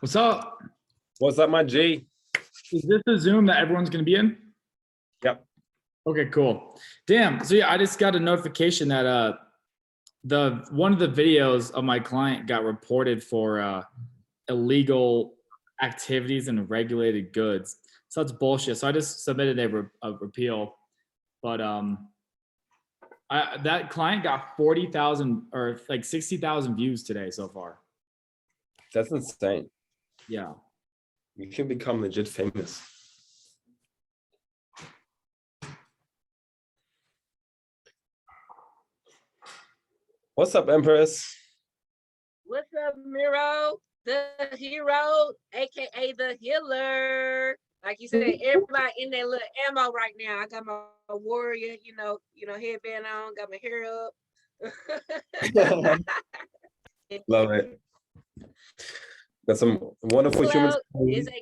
What's up? What's up, my G? Is this the Zoom that everyone's going to be in? Yep. Okay, cool. Damn. So yeah, I just got a notification that one of the videos of my client got reported for illegal activities and regulated goods. So that's bullshit. So I just submitted a repeal, but that client got 40,000 or like 60,000 views today so far. That's insane. Yeah. You can become legit famous. What's up, Empress? What's up, Miro? The hero, aka the healer. Like you said, everybody in that little ammo right now. I got my warrior, headband on, got my hair up. Love it. Got some wonderful humans. Is Ken.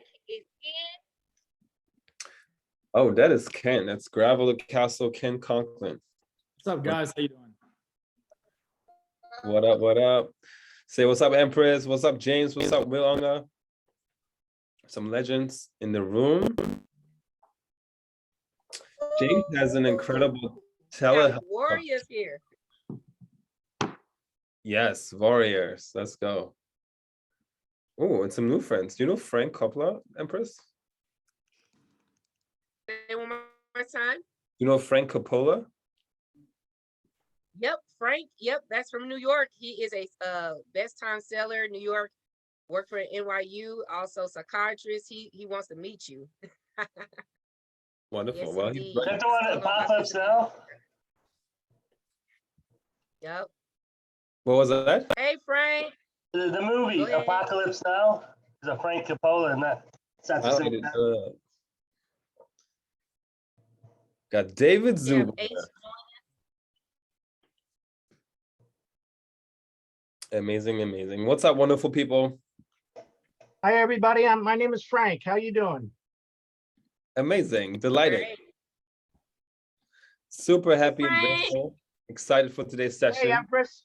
Oh, that is Ken. That's Gravel Castle, Ken Conklin. What's up, guys? How you doing? What up? What up? Say what's up, Empress. What's up, James? What's up, Willonga? Some legends in the room. James has an incredible telehealth. Warriors here. Yes, warriors. Let's go. Oh, and some new friends. Do you know Frank Coppola, Empress? Say one more time. You know Frank Coppola? Yep, Frank. Yep, that's from New York. He is a best time seller, New York. Worked for NYU, also psychiatrist. He wants to meet you. Wonderful. Yes, well, indeed. he's Is that the one that Apocalypse Now? Yep. what was that? Hey, Frank. The movie Go ahead. Apocalypse Now is a Frank Coppola, and it's not the Oh, same. Got David Yeah, Zuber. H. Amazing, amazing. What's up, wonderful people? Hi, everybody. My name is Frank. How you doing? Amazing, delighted. Great. Super happy and Frank. grateful. Excited for today's session. Hey, Empress.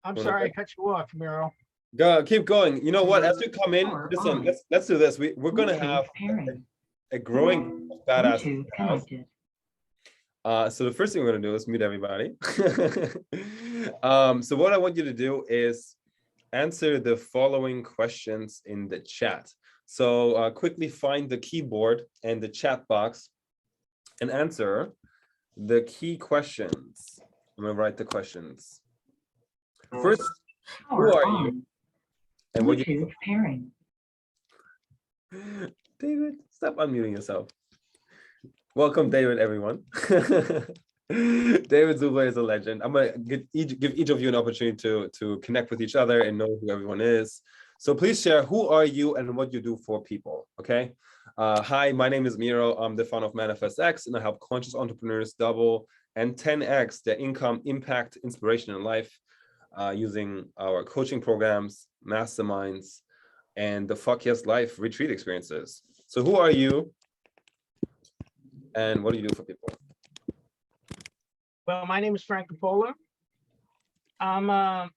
I'm Wanna sorry I go? cut you off, Miro. Go, keep going. You know what? As you come in, listen, let's do this. We're gonna have a growing badass in the house. So the first thing we're gonna do is mute everybody. So what I want you to do is answer the following questions in the chat. So quickly find the keyboard and the chat box and answer the key questions. I'm gonna write the questions. First, who are you? And what you pairing. David, stop unmuting yourself. Welcome, David, everyone. David Zuber is a legend. I'm gonna give each of you an opportunity to connect with each other and know who everyone is. So please share who are you and what you do for people, okay? Hi, my name is Miro. I'm the founder of Manifest X, and I help conscious entrepreneurs double and 10x their income, impact, inspiration in life using our coaching programs, masterminds, and the Fuck Yes Life retreat experiences. So who are you and what do you do for people? Well, my name is Frank Coppola. I'm an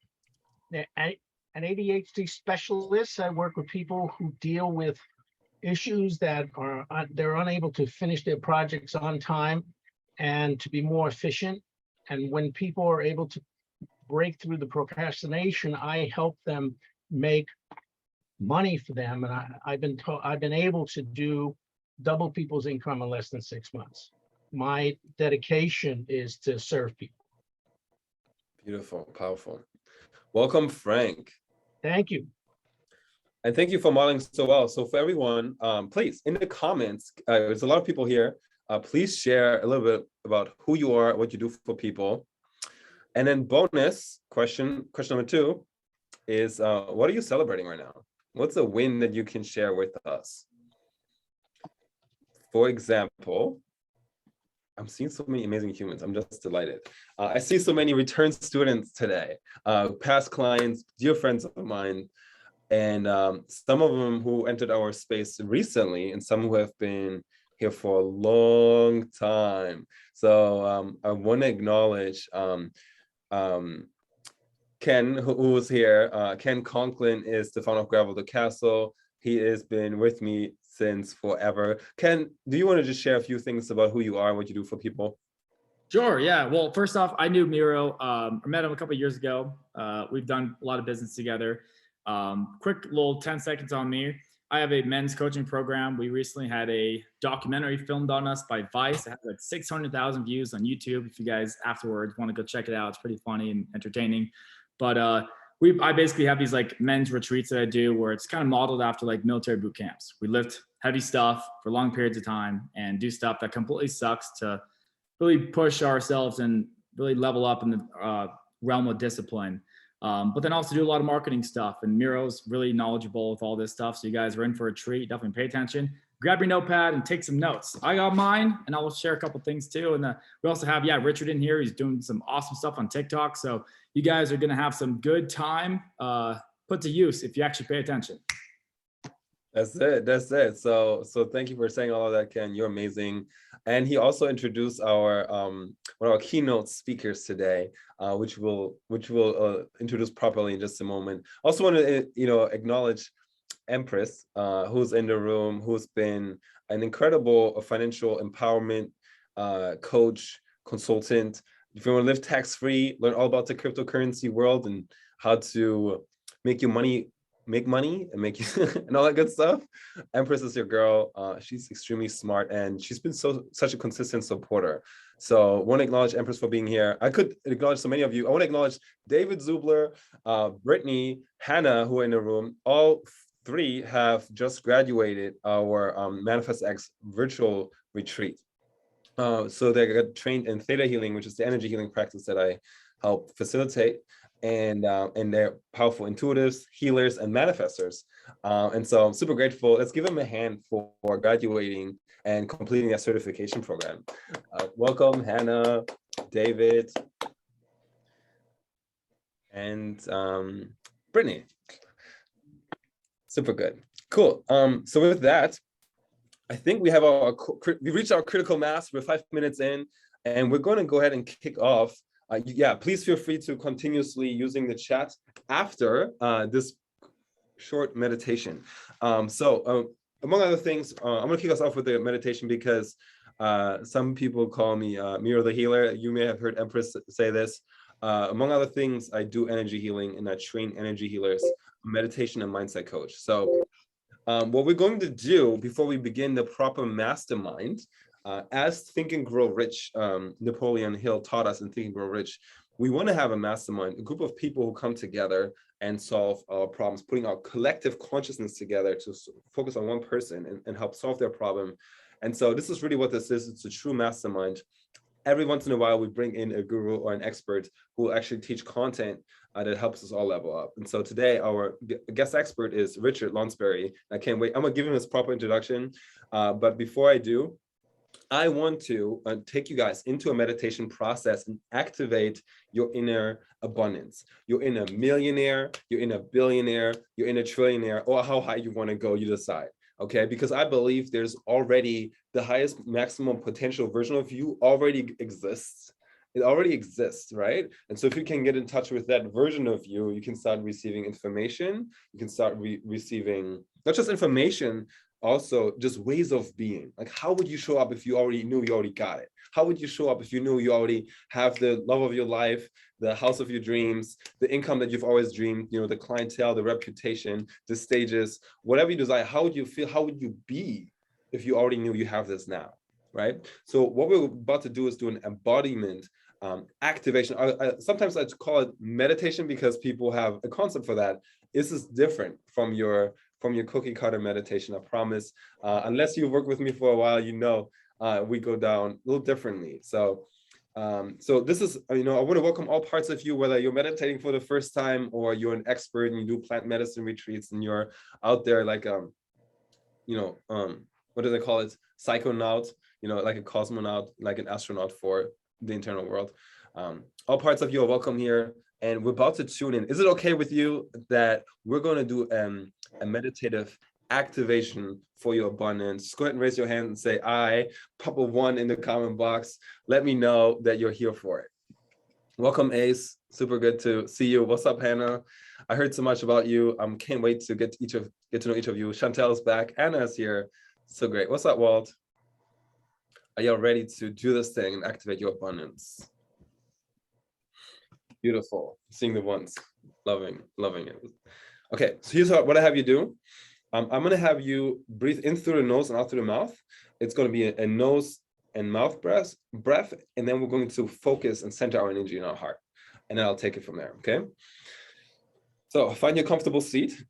ADHD specialist. I work with people who deal with issues that are they're unable to finish their projects on time and to be more efficient. And when people are able to break through the procrastination, I help them make money for them. And I've been able to do double people's income in less than 6 months. My dedication is to serve people. Beautiful, powerful. Welcome, Frank. Thank you. And thank you for modeling so well. So for everyone, please, in the comments, there's a lot of people here. Please share a little bit about who you are, what you do for people. And then bonus question number 2 is, what are you celebrating right now? What's a win that you can share with us? For example, I'm seeing so many amazing humans. I'm just delighted. I see so many return students today, past clients, dear friends of mine, and some of them who entered our space recently and some who have been here for a long time. So I want to acknowledge Ken, who's here. Ken Conklin is the founder of Gravel the Castle. He has been with me since forever. Ken, do you want to just share a few things about who you are and what you do for people? Sure. Yeah. Well, first off, I knew Miro. I met him a couple of years ago. We've done a lot of business together. Quick little 10 seconds on me. I have a men's coaching program. We recently had a documentary filmed on us by Vice. It had like 600,000 views on YouTube. If you guys afterwards want to go check it out, it's pretty funny and entertaining. But I basically have these like men's retreats that I do where it's kind of modeled after like military boot camps. We lift heavy stuff for long periods of time and do stuff that completely sucks to really push ourselves and really level up in the realm of discipline. But then also do a lot of marketing stuff. And Miro's really knowledgeable with all this stuff. So you guys are in for a treat. Definitely pay attention. Grab your notepad and take some notes. I got mine, and I'll share a couple things too. And we also have, Richard in here. He's doing some awesome stuff on TikTok. So you guys are going to have some good time put to use if you actually pay attention. That's it. So thank you for saying all of that, Ken. You're amazing. And he also introduced our one of our keynote speakers today, which we'll introduce properly in just a moment. Also want to acknowledge Empress, who's in the room, who's been an incredible financial empowerment coach, consultant. If you want to live tax-free, learn all about the cryptocurrency world and how to make money and make you and all that good stuff. Empress is your girl. She's extremely smart and she's been such a consistent supporter. So want to acknowledge Empress for being here. I could acknowledge so many of you. I want to acknowledge David Zubler, Brittany, Hannah, who are in the room. All three have just graduated our Manifest X virtual retreat. So they got trained in theta healing, which is the energy healing practice that I help facilitate. And they're powerful intuitives, healers, and manifestors. And so I'm super grateful. Let's give them a hand for graduating and completing that certification program. Welcome, Hannah, David, and Brittany. Super good. Cool. So with that, I think we have we reached our critical mass. We're 5 minutes in, and we're going to go ahead and kick off. Please feel free to continuously using the chat after this short meditation. Among other things, I'm going to kick us off with the meditation because some people call me Miro the Healer. You may have heard Empress say this. Among other things, I do energy healing and I train energy healers, meditation and mindset coach. So what we're going to do before we begin the proper mastermind, as Think and Grow Rich, Napoleon Hill taught us in Think and Grow Rich, we want to have a mastermind, a group of people who come together and solve our problems, putting our collective consciousness together to focus on one person and help solve their problem. And so this is really what this is. It's a true mastermind. Every once in a while, we bring in a guru or an expert who will actually teach content that helps us all level up. And so today, our guest expert is Richard Lonsbury. I can't wait. I'm going to give him his proper introduction. But before I do, I want to take you guys into a meditation process and activate your inner abundance. You're in a millionaire, you're in a billionaire, you're in a trillionaire, or how high you want to go, you decide. Okay, because I believe there's already the highest maximum potential version of you already exists. It already exists, right? And so if you can get in touch with that version of you, you can start receiving information. You can start receiving not just information, also just ways of being. Like, how would you show up if you already knew you already got it? How would you show up if you knew you already have the love of your life, the house of your dreams, the income that you've always dreamed, the clientele, the reputation, the stages, whatever you desire? How would you feel? How would you be if you already knew you have this now, right? So what we're about to do is do an embodiment activation. Sometimes I call it meditation because people have a concept for that. This is different from your cookie cutter meditation, I promise. Unless you work with me for a while, we go down a little differently. So this is, I want to welcome all parts of you, whether you're meditating for the first time or you're an expert and you do plant medicine retreats and you're out there like, what do they call it? Psychonaut, like a cosmonaut, like an astronaut for the internal world. All parts of you are welcome here. And we're about to tune in. Is it okay with you that we're going to do a meditative activation for your abundance? Just go ahead and raise your hand and say, I, pop a 1 in the comment box. Let me know that you're here for it. Welcome, Ace. Super good to see you. What's up, Hannah? I heard so much about you. Can't wait to get to know each of you. Chantel's back. Anna's here. So great. What's up, Walt? Are y'all ready to do this thing and activate your abundance? Beautiful. Seeing the ones. Loving it. Okay, so here's what I have you do. I'm going to have you breathe in through the nose and out through the mouth. It's going to be a nose and mouth breath, and then we're going to focus and center our energy in our heart. And then I'll take it from there, okay? So find your comfortable seat.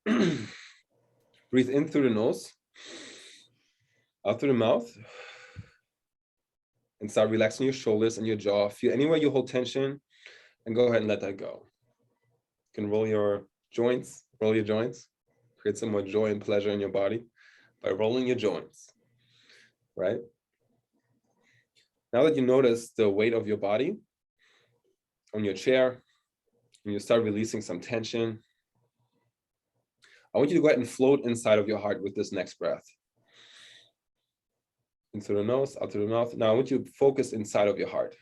Breathe in through the nose, out through the mouth, and start relaxing your shoulders and your jaw. Feel anywhere you hold tension, and go ahead and let that go. You can roll your joints, create some more joy and pleasure in your body by rolling your joints, right? Now that you notice the weight of your body on your chair, and you start releasing some tension, I want you to go ahead and float inside of your heart with this next breath. In through the nose, out through the mouth. Now I want you to focus inside of your heart.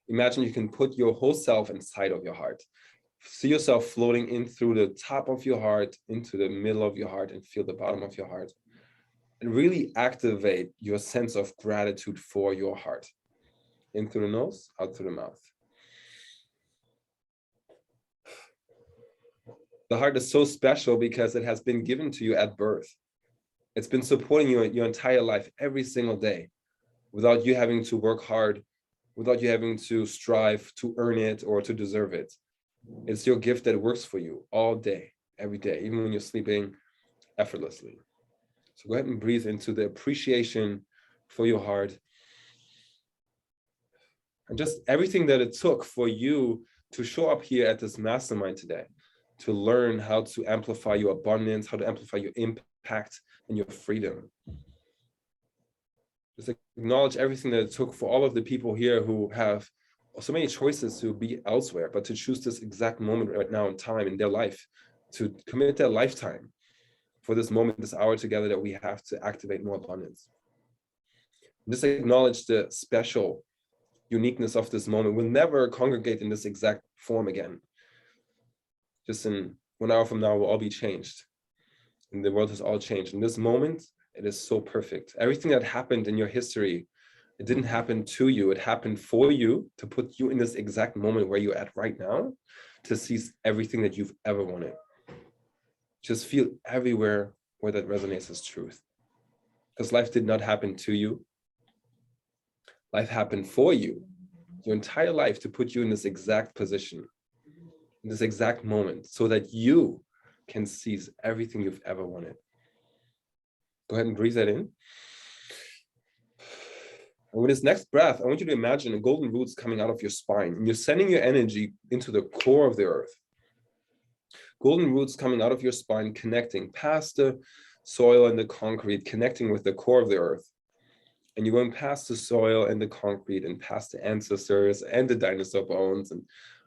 Imagine you can put your whole self inside of your heart. See yourself floating in through the top of your heart, into the middle of your heart, and feel the bottom of your heart. And really activate your sense of gratitude for your heart. In through the nose, out through the mouth. The heart is so special because it has been given to you at birth. It's been supporting you your entire life, every single day, without you having to work hard, without you having to strive to earn it or to deserve it. It's your gift that works for you all day, every day, even when you're sleeping effortlessly. So go ahead and breathe into the appreciation for your heart. And just everything that it took for you to show up here at this mastermind today, to learn how to amplify your abundance, how to amplify your impact and your freedom. Just acknowledge everything that it took for all of the people here who have so many choices to be elsewhere, but to choose this exact moment right now in time in their life, to commit their lifetime for this moment, this hour together that we have to activate more abundance. Just acknowledge the special uniqueness of this moment. We'll never congregate in this exact form again. Just in 1 hour from now, we'll all be changed. And the world has all changed. In this moment, it is so perfect. Everything that happened in your history, it didn't happen to you. It happened for you to put you in this exact moment where you're at right now, to seize everything that you've ever wanted. Just feel everywhere where that resonates as truth. Because life did not happen to you. Life happened for you, your entire life, to put you in this exact position, in this exact moment, so that you can seize everything you've ever wanted. Go ahead and breathe that in. And with this next breath, I want you to imagine the golden roots coming out of your spine, and you're sending your energy into the core of the earth. Golden roots coming out of your spine, connecting past the soil and the concrete, connecting with the core of the earth. And you're going past the soil and the concrete and past the ancestors and the dinosaur bones and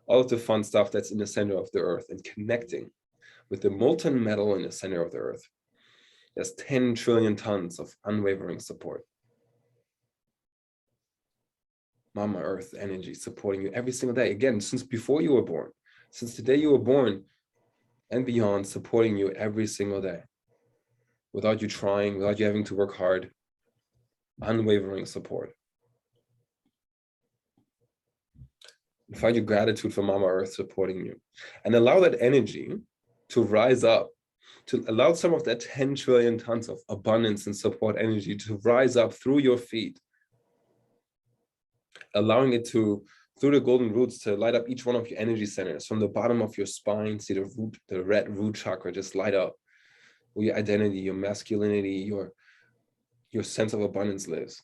all of the fun stuff that's in the center of the earth, and connecting with the molten metal in the center of the earth. There's 10 trillion tons of unwavering support. Mama Earth energy supporting you every single day. Again, since before you were born, since the day you were born and beyond, supporting you every single day. Without you trying, without you having to work hard. Unwavering support. Find your gratitude for Mama Earth supporting you. And allow that energy to rise up, to allow some of that 10 trillion tons of abundance and support energy to rise up through your feet. Allowing it to, through the golden roots, to light up each one of your energy centers. From the bottom of your spine, see the root, the red root chakra just light up. Where your identity, your masculinity, your sense of abundance lives.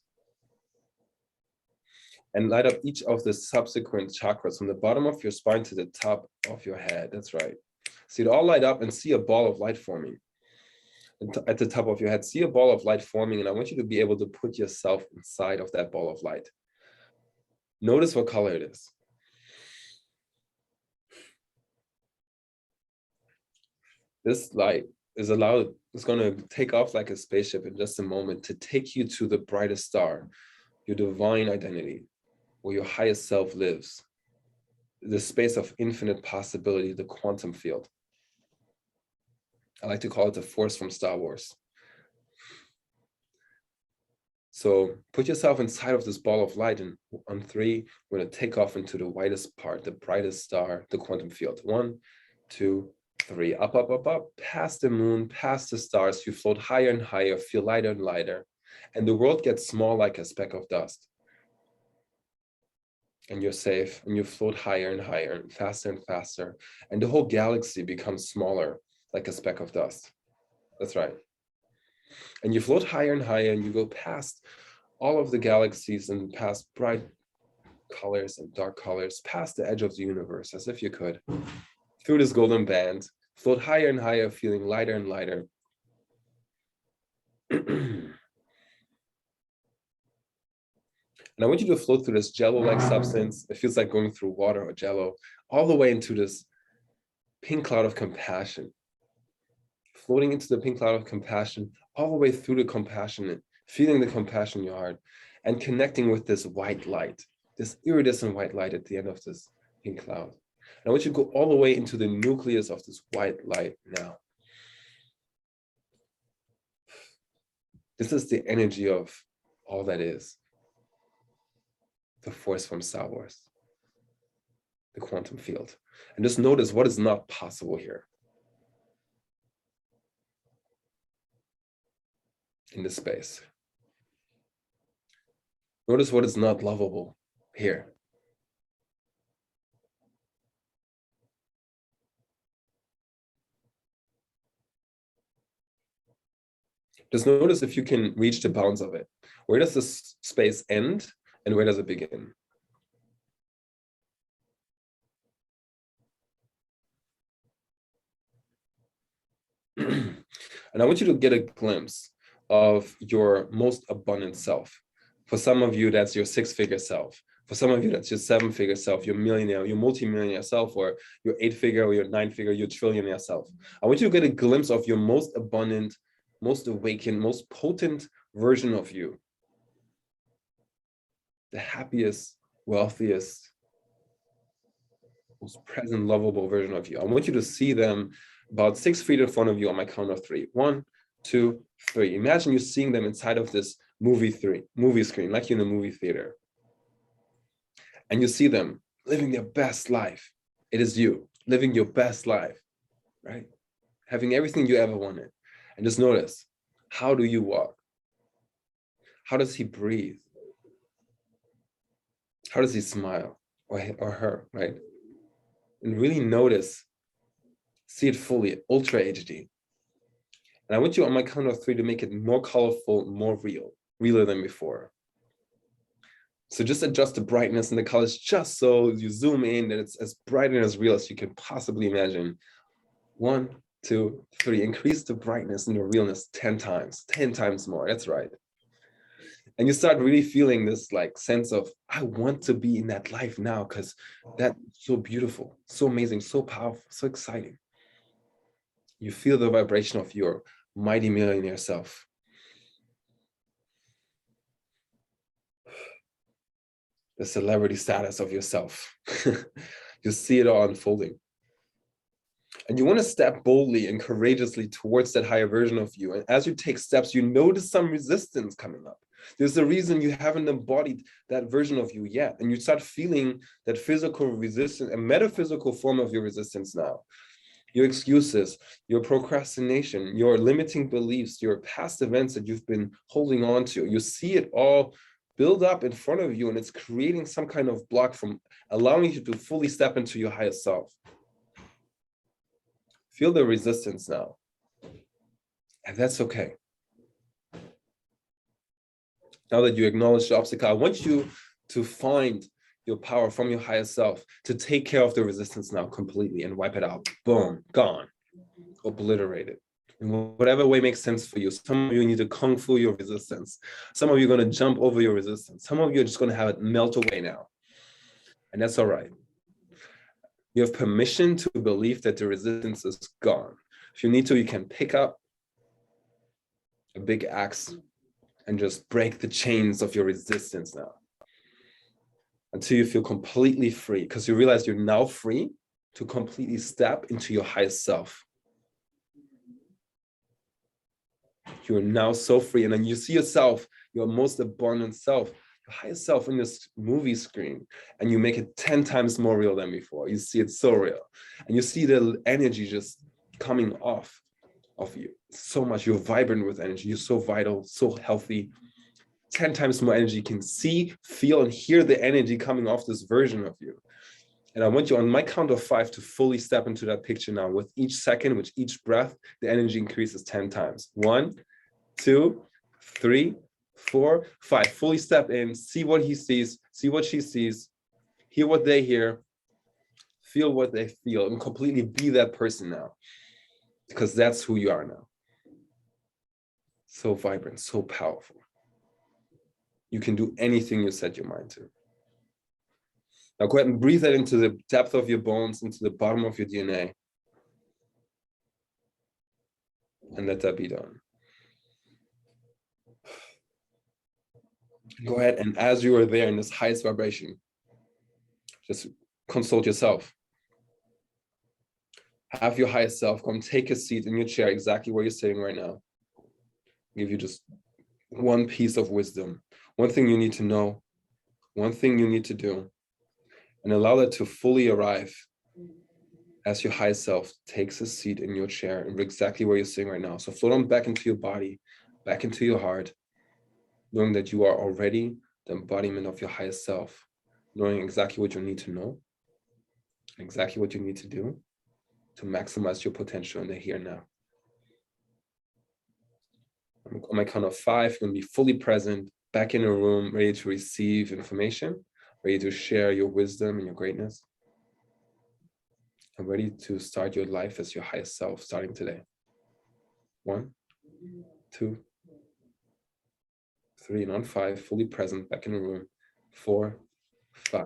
And light up each of the subsequent chakras from the bottom of your spine to the top of your head. That's right. See it all light up, and see a ball of light forming. At the top of your head, see a ball of light forming, and I want you to be able to put yourself inside of that ball of light. Notice what color it is. This light is going to take off like a spaceship in just a moment to take you to the brightest star, your divine identity, where your highest self lives, the space of infinite possibility, the quantum field. I like to call it the force from Star Wars. So put yourself inside of this ball of light, and on 3, we're going to take off into the widest part, the brightest star, the quantum field. 1, 2, 3, up, up, up, up, past the moon, past the stars. You float higher and higher, feel lighter and lighter, and the world gets small like a speck of dust. And you're safe, and you float higher and higher, and faster, and the whole galaxy becomes smaller like a speck of dust. That's right. And you float higher and higher, and you go past all of the galaxies and past bright colors and dark colors, past the edge of the universe, as if you could, through this golden band, float higher and higher, feeling lighter and lighter. And I want you to float through this jello-like substance. It feels like going through water or jello, all the way into this pink cloud of compassion. Floating into the pink cloud of compassion, all the way through the compassionate, feeling the compassion in your heart, and connecting with this white light, this iridescent white light at the end of this pink cloud. And I want you to go all the way into the nucleus of this white light now. This is the energy of all that is. The force from Star Wars, the quantum field. And just notice what is not possible here. In this space. Notice what is not lovable here. Just notice if you can reach the bounds of it. Where does this space end and where does it begin? And I want you to get a glimpse of your most abundant self. For some of you, that's your 6-figure self. For some of you, that's your 7-figure self, your millionaire, your multi-millionaire self, or your 8-figure or your 9-figure, your trillionaire self. I want you to get a glimpse of your most abundant, most awakened, most potent version of you. The happiest, wealthiest, most present, lovable version of you. I want you to see them about 6 feet in front of you on my count of 3. 1, 2, 3. Imagine you seeing them inside of this movie screen, like you're in a movie theater. And you see them living their best life. It is you living your best life, right? Having everything you ever wanted. And just notice, how do you walk? How does he breathe? How does he smile? Or her, right? And really notice, see it fully, Ultra HD. And I want you on my count of 3 to make it more colorful, more real, realer than before. So just adjust the brightness and the colors just so you zoom in and it's as bright and as real as you can possibly imagine. 1, 2, 3, increase the brightness and the realness 10 times more, that's right. And you start really feeling this like sense of, I want to be in that life now because that's so beautiful, so amazing, so powerful, so exciting. You feel the vibration of your mighty millionaire self. The celebrity status of yourself. You see it all unfolding. And you want to step boldly and courageously towards that higher version of you. And as you take steps, you notice some resistance coming up. There's a reason you haven't embodied that version of you yet. And you start feeling that physical resistance, a metaphysical form of your resistance now. Your excuses, your procrastination, your limiting beliefs, your past events that you've been holding on to. You see it all build up in front of you, and it's creating some kind of block from allowing you to fully step into your highest self. Feel the resistance now. And that's okay. Now that you acknowledge the obstacle, I want you to find your power from your highest self to take care of the resistance now completely and wipe it out. Boom, gone, obliterated. In whatever way makes sense for you. Some of you need to kung fu your resistance. Some of you are going to jump over your resistance. Some of you are just going to have it melt away now. And that's all right. You have permission to believe that the resistance is gone. If you need to, you can pick up a big axe and just break the chains of your resistance now. until you feel completely free, because you realize you're now free to completely step into your highest self. You're now so free. And then you see yourself, your most abundant self, your highest self in this movie screen, and you make it 10 times more real than before. You see it so real. And you see the energy just coming off of you so much. You're vibrant with energy. You're so vital, so healthy. 10 times more energy. You can see, feel, and hear the energy coming off this version of you. And I want you on my count of 5 to fully step into that picture now. With each second, with each breath, the energy increases 10 times. 1, 2, 3, 4, 5. Fully step in, see what he sees, see what she sees, hear what they hear, feel what they feel, and completely be that person now. Because that's who you are now. So vibrant, so powerful. You can do anything you set your mind to. Now go ahead and breathe that into the depth of your bones, into the bottom of your DNA. And let that be done. Go ahead, and as you are there in this highest vibration, just consult yourself. Have your highest self come take a seat in your chair exactly where you're sitting right now. Give you just one piece of wisdom, one thing you need to know, one thing you need to do, and allow that to fully arrive as your highest self takes a seat in your chair and exactly where you're sitting right now. So float on back into your body, back into your heart, knowing that you are already the embodiment of your highest self, knowing exactly what you need to know, exactly what you need to do to maximize your potential in the here and now. On my count of 5, you're going to be fully present, back in a room, ready to receive information, ready to share your wisdom and your greatness, and ready to start your life as your highest self starting today. 1, 2, 3, and on 5, fully present, back in the room. 4, 5.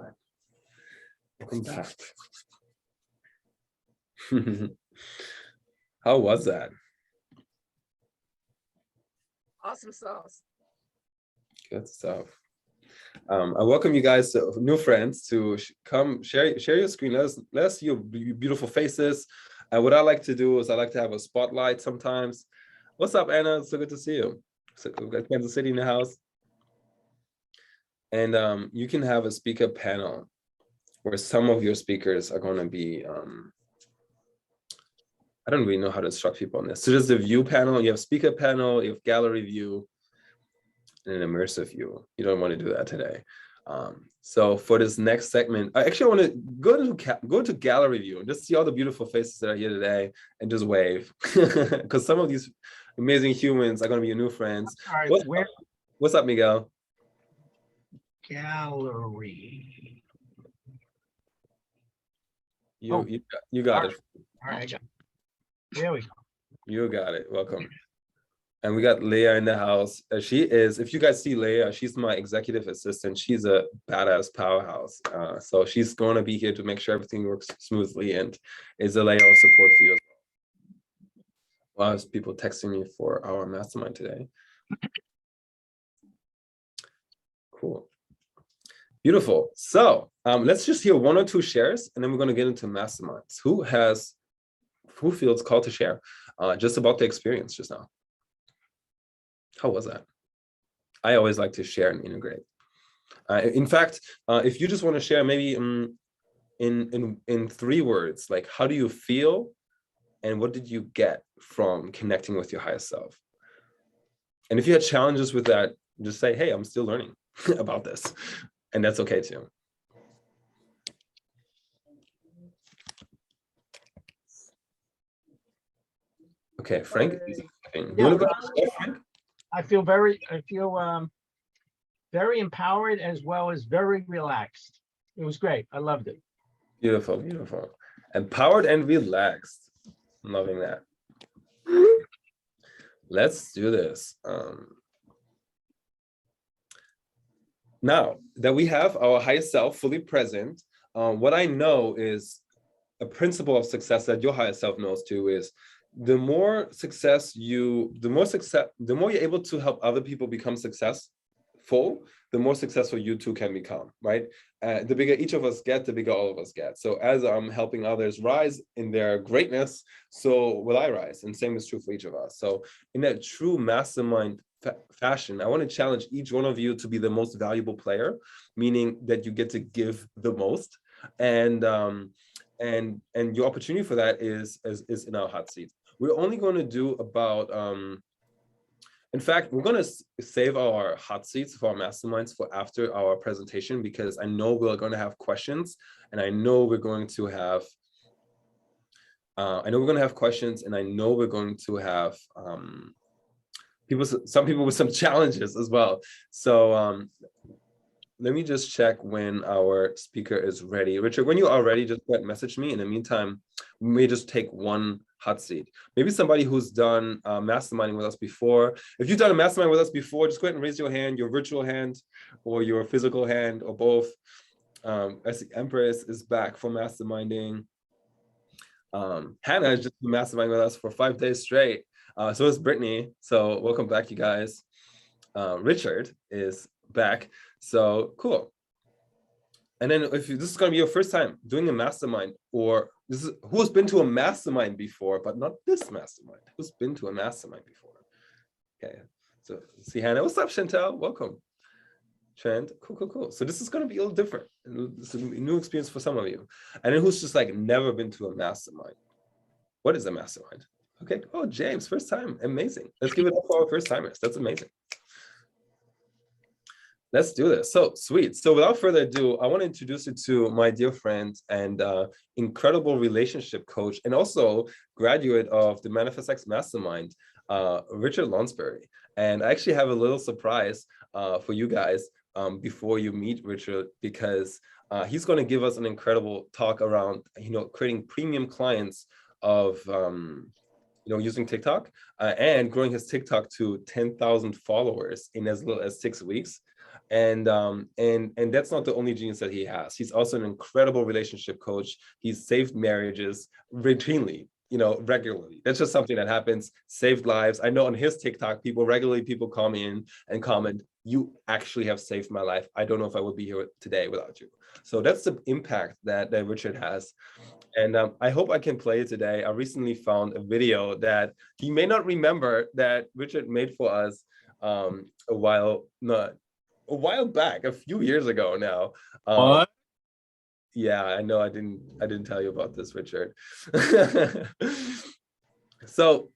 Welcome back. How was that? Awesome sauce. Good stuff. I welcome you guys, new friends, to come share your screen. Let us see your beautiful faces. And what I like to do is I like to have a spotlight sometimes. What's up, Anna? It's so good to see you. So we've got Kansas City in the house. And you can have a speaker panel where some of your speakers are going to be, I don't really know how to instruct people on this. So there's the view panel, you have speaker panel, you have gallery view, and an immersive view. You don't want to do that today. So for this next segment, I actually want to go to gallery view and just see all the beautiful faces that are here today and just wave. Because some of these amazing humans are going to be your new friends. All right, What's up, Miguel? Gallery. You got it. All right. There we go. You got it. Welcome. And we got Leah in the house. She is, if you guys see Leah, she's my executive assistant. She's a badass powerhouse. So she's going to be here to make sure everything works smoothly and is a layer of support for you as well. There's people texting me for our mastermind today. Cool. Beautiful. So let's just hear 1 or 2 shares, and then we're going to get into masterminds. Who feels called to share just about the experience just now? How was that? I always like to share and integrate. In fact, if you just want to share maybe in 3 words, like how do you feel and what did you get from connecting with your highest self? And if you had challenges with that, just say, hey, I'm still learning about this. And that's okay too. Okay, Frank. You want to go? Frank? I feel very empowered as well as very relaxed. It was great. I loved it. Beautiful, beautiful. Empowered and relaxed. I'm loving that. Let's do this. Now that we have our highest self fully present, what I know is a principle of success that your highest self knows too is the more you're able to help other people become successful, full, the more successful you too can become, right? The bigger each of us get, the bigger all of us get. So as I'm helping others rise in their greatness, so will I rise. And same is true for each of us. So in that true mastermind fashion, I want to challenge each one of you to be the most valuable player, meaning that you get to give the most. And your opportunity for that is in our hot seat. We're only going to do about in fact, we're going to save our hot seats for our masterminds for after our presentation, because I know we're going to have questions, and I know we're going to have questions, and I know we're going to have some people with some challenges as well. So let me just check when our speaker is ready. Richard, when you are ready, just go ahead and message me. In the meantime, we may just take one hot seat. Maybe somebody who's done masterminding with us before. If you've done a mastermind with us before, just go ahead and raise your hand, your virtual hand or your physical hand or both. I see Empress is back for masterminding. Hannah has just been masterminding with us for 5 days straight. So is Brittany. So welcome back, you guys. Richard is back. So cool. And then if this is going to be your first time doing a mastermind, or this is who's been to a mastermind before, but not this mastermind, who's been to a mastermind before? Okay, so see Hannah. What's up, Chantel? Welcome. Trent, cool. So this is going to be a little different. It's a new experience for some of you. And then who's just like never been to a mastermind? What is a mastermind? Okay. Oh, James, first time. Amazing. Let's give it up for our first timers. That's amazing. Let's do this. So sweet. So without further ado, I want to introduce you to my dear friend and incredible relationship coach, and also graduate of the Manifest X Mastermind, Richard Lonsbury. And I actually have a little surprise for you guys before you meet Richard, because he's going to give us an incredible talk around, creating premium clients of using TikTok and growing his TikTok to 10,000 followers in as little as 6 weeks. And that's not the only genius that he has. He's also an incredible relationship coach. He's saved marriages routinely, regularly. That's just something that happens, saved lives. I know on his TikTok, people come in and comment, "You actually have saved my life. I don't know if I would be here today without you." So that's the impact that Richard has. And I hope I can play it today. I recently found a video that he may not remember that Richard made for us a while back, a few years ago now. What? Yeah, I know I didn't tell you about this, Richard. So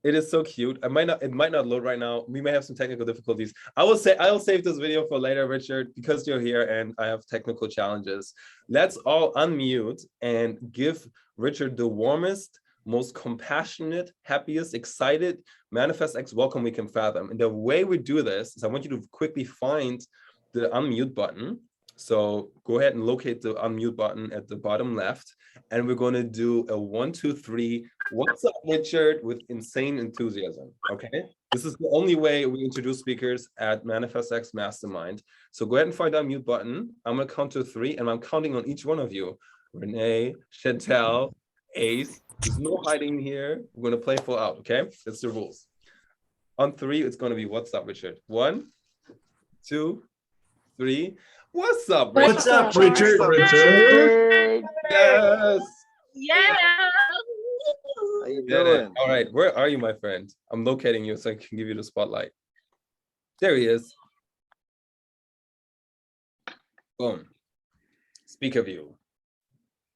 it is so cute. It might not load right now. We may have some technical difficulties. I'll save this video for later, Richard, because you're here and I have technical challenges. Let's all unmute and give Richard the warmest, most compassionate, happiest, excited Manifest X welcome we can fathom. And the way we do this is I want you to quickly find the unmute button. So go ahead and locate the unmute button at the bottom left. And we're going to do a 1, 2, 3. What's up, Richard? With insane enthusiasm. Okay. This is the only way we introduce speakers at Manifest X Mastermind. So go ahead and find the unmute button. I'm going to count to 3, and I'm counting on each one of you. Renee, Chantel, Ace. There's no hiding here. We're going to play full out. Okay. That's the rules. On 3, it's going to be what's up, Richard. 1, 2, 3. What's up, Richard? What's up, Richard? Richard. Yes. Yeah. How you Get it. doing? All right. Where are you, my friend? I'm locating you so I can give you the spotlight. There he is. Boom. Speaker view.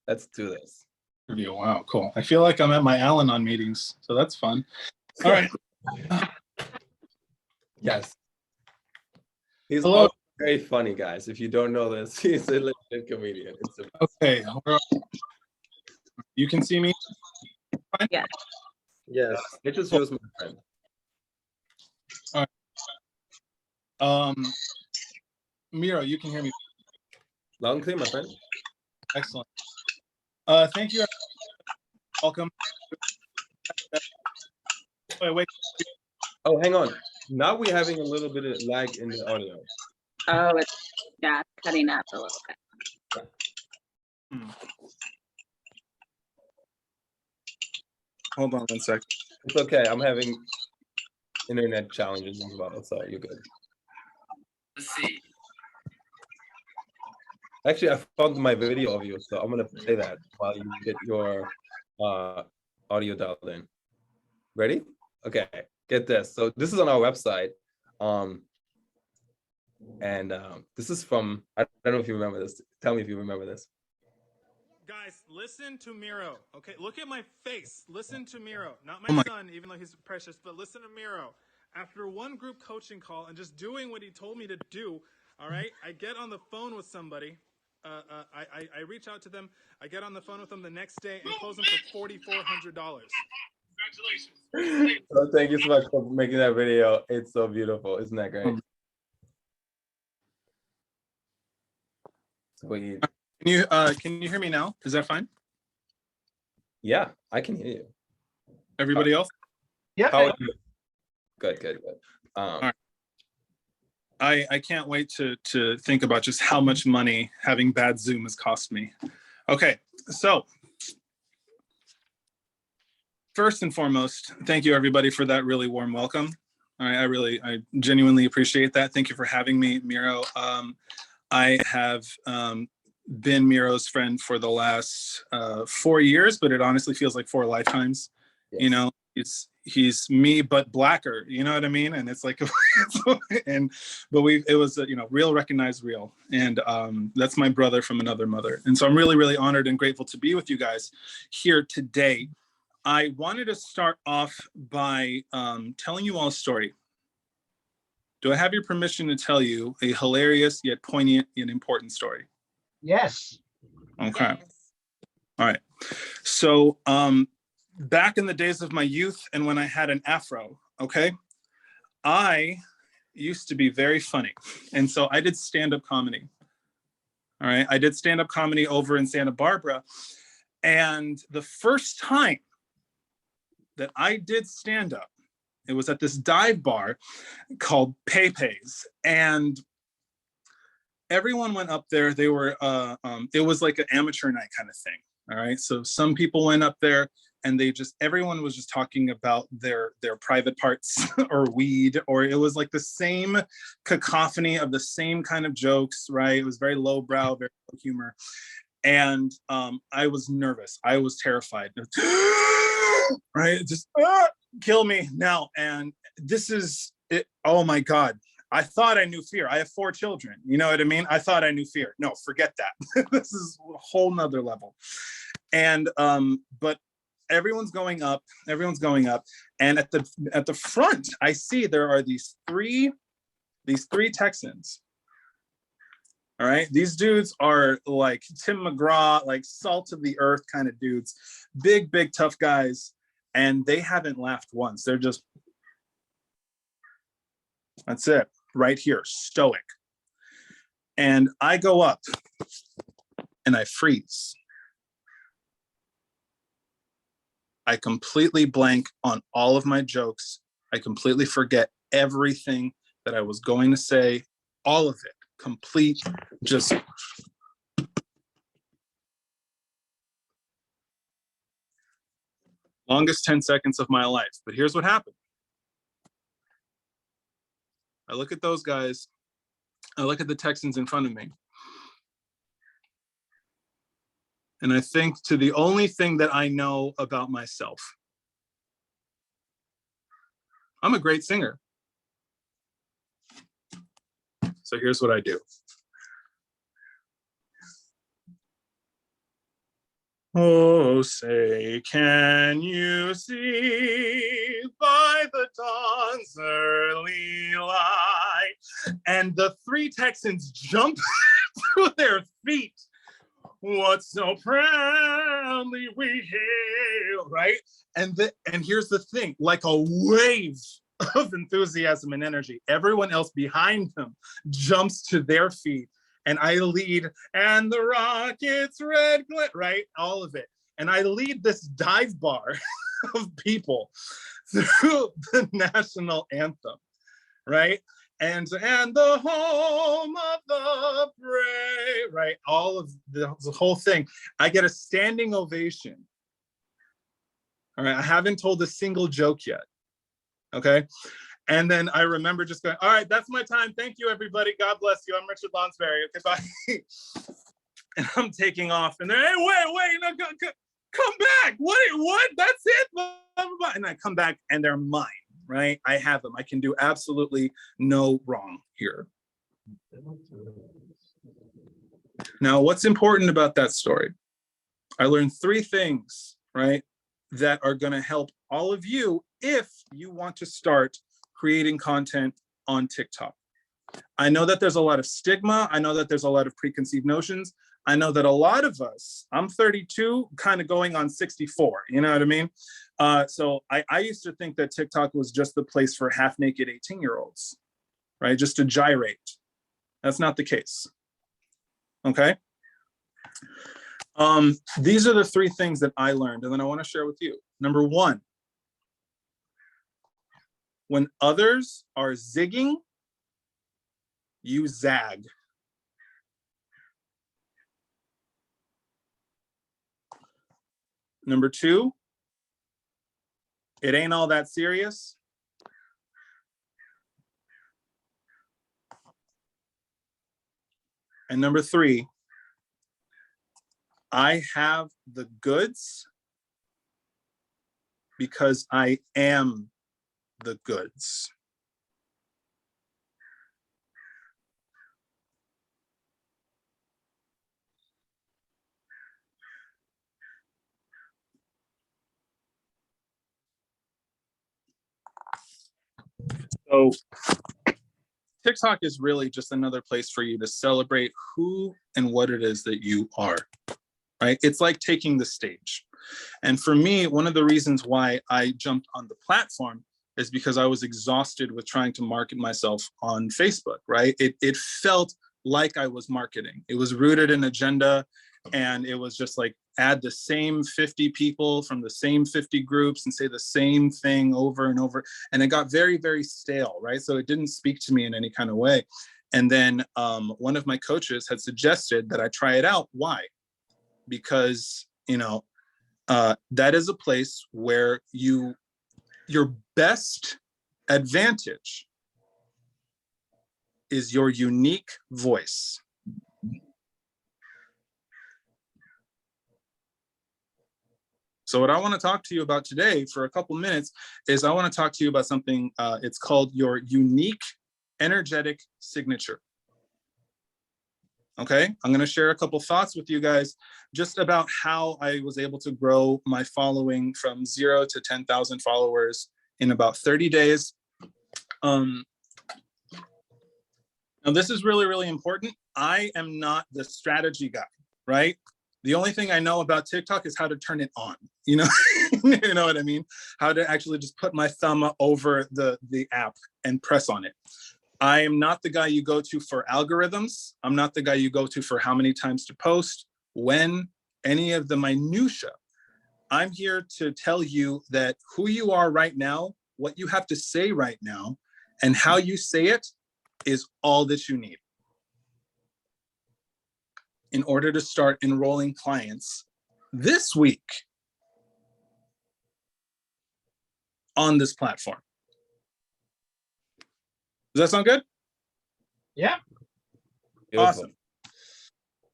Let's do this. Wow, cool. I feel like I'm at my Al-Anon meetings, so that's fun. All right. Yes. He's Hello. also very funny, guys. If you don't know this, he's a legit comedian. Okay. You can see me? Yes. It just shows my friend. Miro, you can hear me. Loud and clear, my friend. Excellent. Thank you. Welcome. Wait. Oh, hang on. Now we're having a little bit of lag in the audio. Oh, it's cutting up a little bit. Hold on one sec. It's okay. I'm having internet challenges as well, so you're good. Let's see. Actually, I found my video of you, so I'm gonna play that while you get your audio dialed in. Ready? Okay, get this. So this is on our website. This is from, I don't know if you remember this. Tell me if you remember this. Guys, listen to Miro. Okay, look at my face. Listen to Miro. Not Oh my my- son, even though he's precious, but listen to Miro. After one group coaching call and just doing what he told me to do, all right, I get on the phone with somebody. I reach out to them. I get on the phone with them the next day and close them for $4,400. Congratulations. So thank you so much for making that video. It's so beautiful. Isn't that great? Sweet. Can you hear me now? Is that fine? Yeah, I can hear you. Everybody else? Yeah. How are you? Good, good, good. right. I can't wait to think about just how much money having bad Zoom has cost me. Okay, so first and foremost, thank you everybody for that really warm welcome. All right, I genuinely appreciate that. Thank you for having me, Miro. I have been Miro's friend for the last 4 years, but it honestly feels like 4 lifetimes. Yes. You know, he's me but blacker, you know what I mean? And it's like but it was real recognized real, and that's my brother from another mother. And so I'm really honored and grateful to be with you guys here today. I wanted to start off by telling you all a story. Do I have your permission to tell you a hilarious yet poignant and important story? Yes. Okay. All right. So back in the days of my youth and when I had an afro, okay, I used to be very funny. And so I did stand-up comedy. All right. I did stand-up comedy over in Santa Barbara. And the first time that I did stand-up, it was at this dive bar called Pepe's. And everyone went up there. They were, it was like an amateur night kind of thing. All right. So some people went up there and everyone was just talking about their private parts or weed, or it was like the same cacophony of the same kind of jokes, right? It was very lowbrow, very low humor. And I was nervous. I was terrified. Right? Just kill me now. And this is it. Oh my God. I thought I knew fear. I have 4 children. You know what I mean? I thought I knew fear. No, forget that. This is a whole nother level. And but everyone's going up. And at the front, I see there are these three Texans. All right. These dudes are like Tim McGraw, like salt of the earth kind of dudes, big, tough guys. And they haven't laughed once. They're just, that's it, right here, stoic. And I go up and I freeze. I completely blank on all of my jokes. I completely forget everything that I was going to say, all of it. Complete, just longest 10 seconds of my life. But here's what happened. I look at those guys. I look at the Texans in front of me. And I think to the only thing that I know about myself. I'm a great singer. So here's what I do. Oh, say, can you see by the dawn's early light? And the 3 Texans jump to their feet. What so proudly we hail, right? And here's the thing, like a wave of enthusiasm and energy, everyone else behind them jumps to their feet. And I lead, and the rockets red glint, right? All of it. And I lead this dive bar of people through the national anthem, right? And the home of the brave, right? All of the whole thing. I get a standing ovation. All right, I haven't told a single joke yet, okay? And then I remember just going, all right, that's my time. Thank you, everybody. God bless you. I'm Richard Lonsbury. Okay, bye. And I'm taking off. And they're, hey, wait, no, come back. What? That's it? Blah, blah, blah. And I come back and they're mine, right? I have them. I can do absolutely no wrong here. Now, what's important about that story? I learned 3 things, right, that are going to help all of you if you want to start creating content on TikTok. I know that there's a lot of stigma. I know that there's a lot of preconceived notions. I know that a lot of us, I'm 32, kind of going on 64, you know what I mean? So I used to think that TikTok was just the place for half-naked 18-year-olds, right? Just to gyrate. That's not the case, okay? These are the 3 things that I learned, and then I want to share with you. Number 1, when others are zigging, you zag. Number 2, it ain't all that serious. And number 3, I have the goods because I am the goods. So TikTok is really just another place for you to celebrate who and what it is that you are, right? It's like taking the stage. And for me, one of the reasons why I jumped on the platform is because I was exhausted with trying to market myself on Facebook, right? It felt like I was marketing. It was rooted in agenda, and it was just like add the same 50 people from the same 50 groups and say the same thing over and over. And it got very, very stale, right? So it didn't speak to me in any kind of way. And then one of my coaches had suggested that I try it out. Why? Because, you know, that is a place where your best advantage is your unique voice. So what I want to talk to you about today for a couple minutes is I want to talk to you about something, it's called your unique energetic signature. Okay, I'm going to share a couple thoughts with you guys just about how I was able to grow my following from 0 to 10,000 followers in about 30 days. Now this is really, really important. I am not the strategy guy, right? The only thing I know about TikTok is how to turn it on, you know, you know what I mean? How to actually just put my thumb over the app and press on it. I am not the guy you go to for algorithms. I'm not the guy you go to for how many times to post, when, any of the minutia. I'm here to tell you that who you are right now, what you have to say right now, and how you say it is all that you need in order to start enrolling clients this week on this platform. Does that sound good? Yeah. Beautiful. Awesome.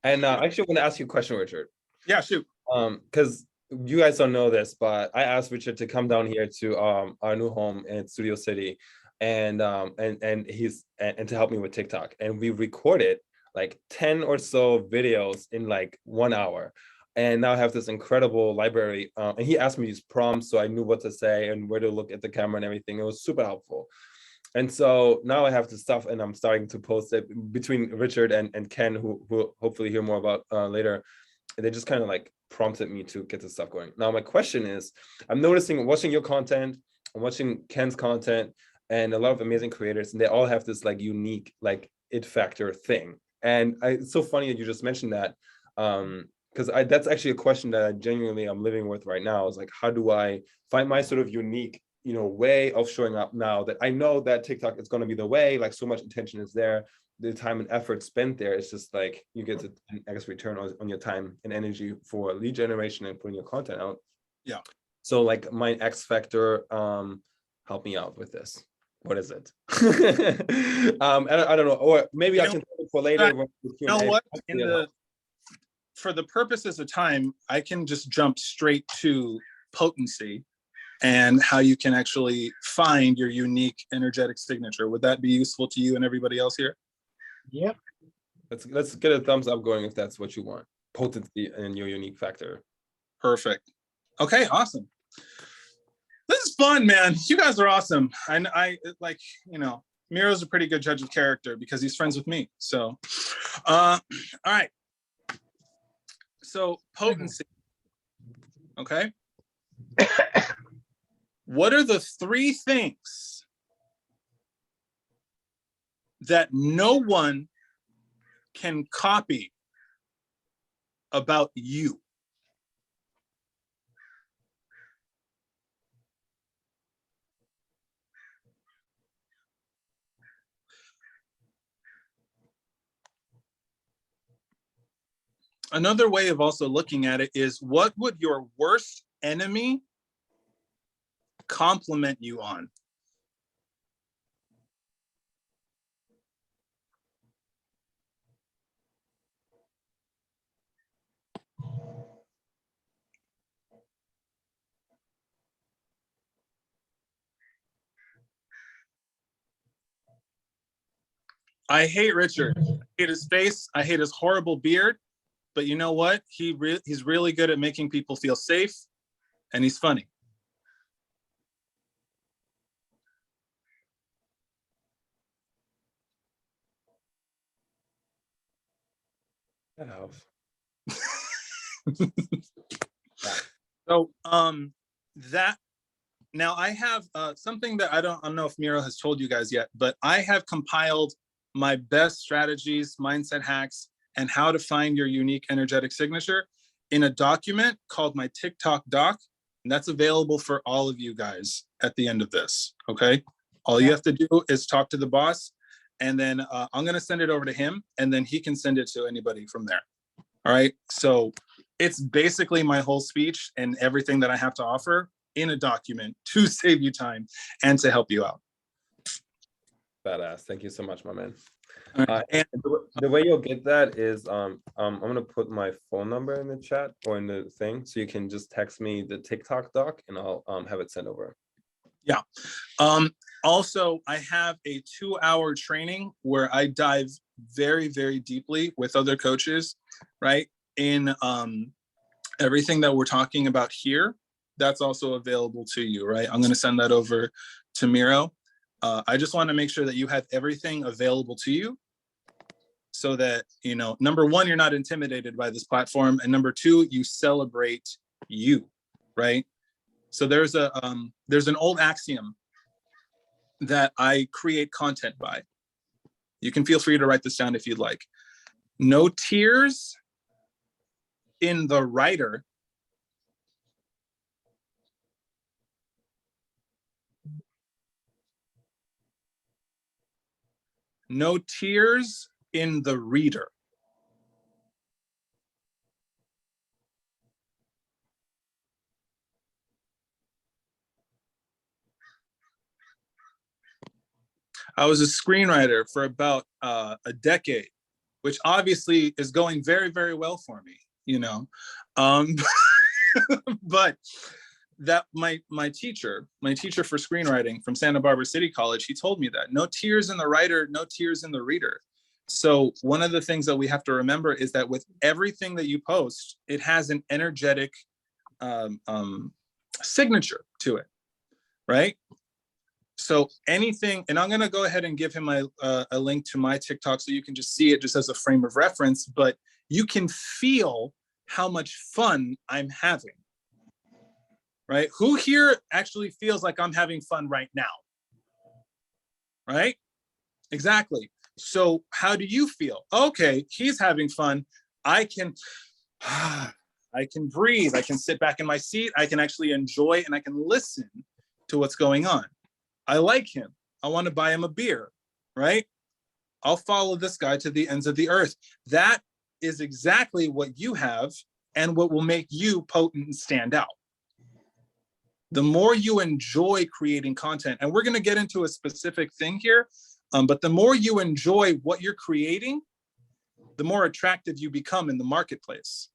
And I actually want to ask you a question, Richard. Yeah, shoot. Because you guys don't know this, but I asked Richard to come down here to our new home in Studio City, and to help me with TikTok. And we recorded like 10 or so videos in like 1 hour. And now I have this incredible library. And he asked me these prompts, so I knew what to say and where to look at the camera and everything. It was super helpful. And so now I have this stuff, and I'm starting to post it between Richard and Ken, who hopefully hear more about later. They just kind of like prompted me to get this stuff going. Now, my question is, I'm noticing watching your content, I'm watching Ken's content, and a lot of amazing creators, and they all have this like unique, like it factor thing. And it's so funny that you just mentioned that, because that's actually a question that I genuinely am living with right now. Is like, how do I find my sort of unique, you know, way of showing up now that I know that TikTok is going to be the way, like so much attention is there, the time and effort spent there, it's just like you get an extra return on your time and energy for lead generation and putting your content out. Yeah. So like my X factor, help me out with this. What is it? I don't know. Or maybe I can save it for later. You know what? For the purposes of time, I can just jump straight to potency and how you can actually find your unique energetic signature. Would that be useful to you and everybody else here? Yep. Let's get a thumbs up going if that's what you want. Potency and your unique factor. Perfect. Okay, awesome. This is fun, man. You guys are awesome. I like, you know, Miro's a pretty good judge of character because he's friends with me. So, all right. So potency. Okay. What are the 3 things that no one can copy about you? Another way of also looking at it is, what would your worst enemy compliment you on? I hate Richard. I hate his face. I hate his horrible beard. But you know what? He's really good at making people feel safe, and he's funny. That helps. So that now I have something that I don't know if Miro has told you guys yet, but I have compiled my best strategies, mindset hacks, and how to find your unique energetic signature in a document called my TikTok doc. And that's available for all of you guys at the end of this. Okay. All you have to do is talk to the boss, and then I'm going to send it over to him, and then he can send it to anybody from there. All right. So it's basically my whole speech and everything that I have to offer in a document to save you time and to help you out. Badass. Thank you so much, my man. And the way you'll get that is I'm gonna put my phone number in the chat or in the thing, so you can just text me the TikTok doc and I'll have it sent over. Yeah. Also, I have a 2-hour training where I dive very, very deeply with other coaches, right? In everything that we're talking about here. That's also available to you, right? I'm going to send that over to Miro. I just want to make sure that you have everything available to you, so that, you know, number one, you're not intimidated by this platform, and number two, you celebrate you, right? So there's an old axiom that I create content by. You can feel free to write this down if you'd like. No tears in the writer, no tears in the reader. I was a screenwriter for about a decade, which obviously is going very, very well for me, you know. But that my teacher for screenwriting from Santa Barbara City College, he told me that no tears in the writer, no tears in the reader. So one of the things that we have to remember is that with everything that you post, it has an energetic signature to it, right? So anything, and I'm going to go ahead and give him a link to my TikTok so you can just see it just as a frame of reference, but you can feel how much fun I'm having, right? Who here actually feels like I'm having fun right now, right? Exactly. So how do you feel? Okay, he's having fun. I can breathe. I can sit back in my seat. I can actually enjoy and I can listen to what's going on. I like him. I want to buy him a beer, right? I'll follow this guy to the ends of the earth. That is exactly what you have and what will make you potent and stand out. the more you enjoy creating content, and we're going to get into a specific thing here, but the more you enjoy what you're creating, the more attractive you become in the marketplace.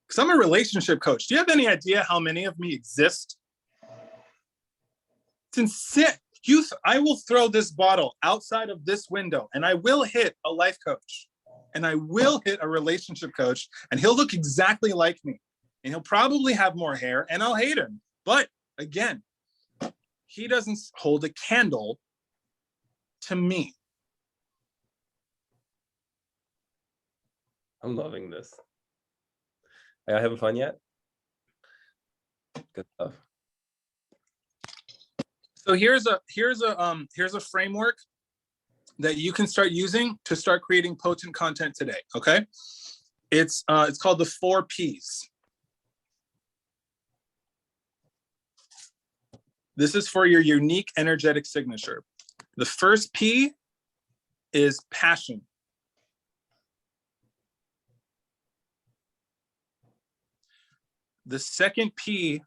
Because I'm a relationship coach. Do you have any idea how many of me exist? It's insane. I will throw this bottle outside of this window and I will hit a life coach and I will hit a relationship coach and he'll look exactly like me and he'll probably have more hair and I'll hate him. But again, he doesn't hold a candle to me. I'm loving this. Are y'all having fun yet? Good stuff. So here's a framework that you can start using to start creating potent content today. Okay, it's called the 4 Ps. This is for your unique energetic signature. The first P is passion. The second P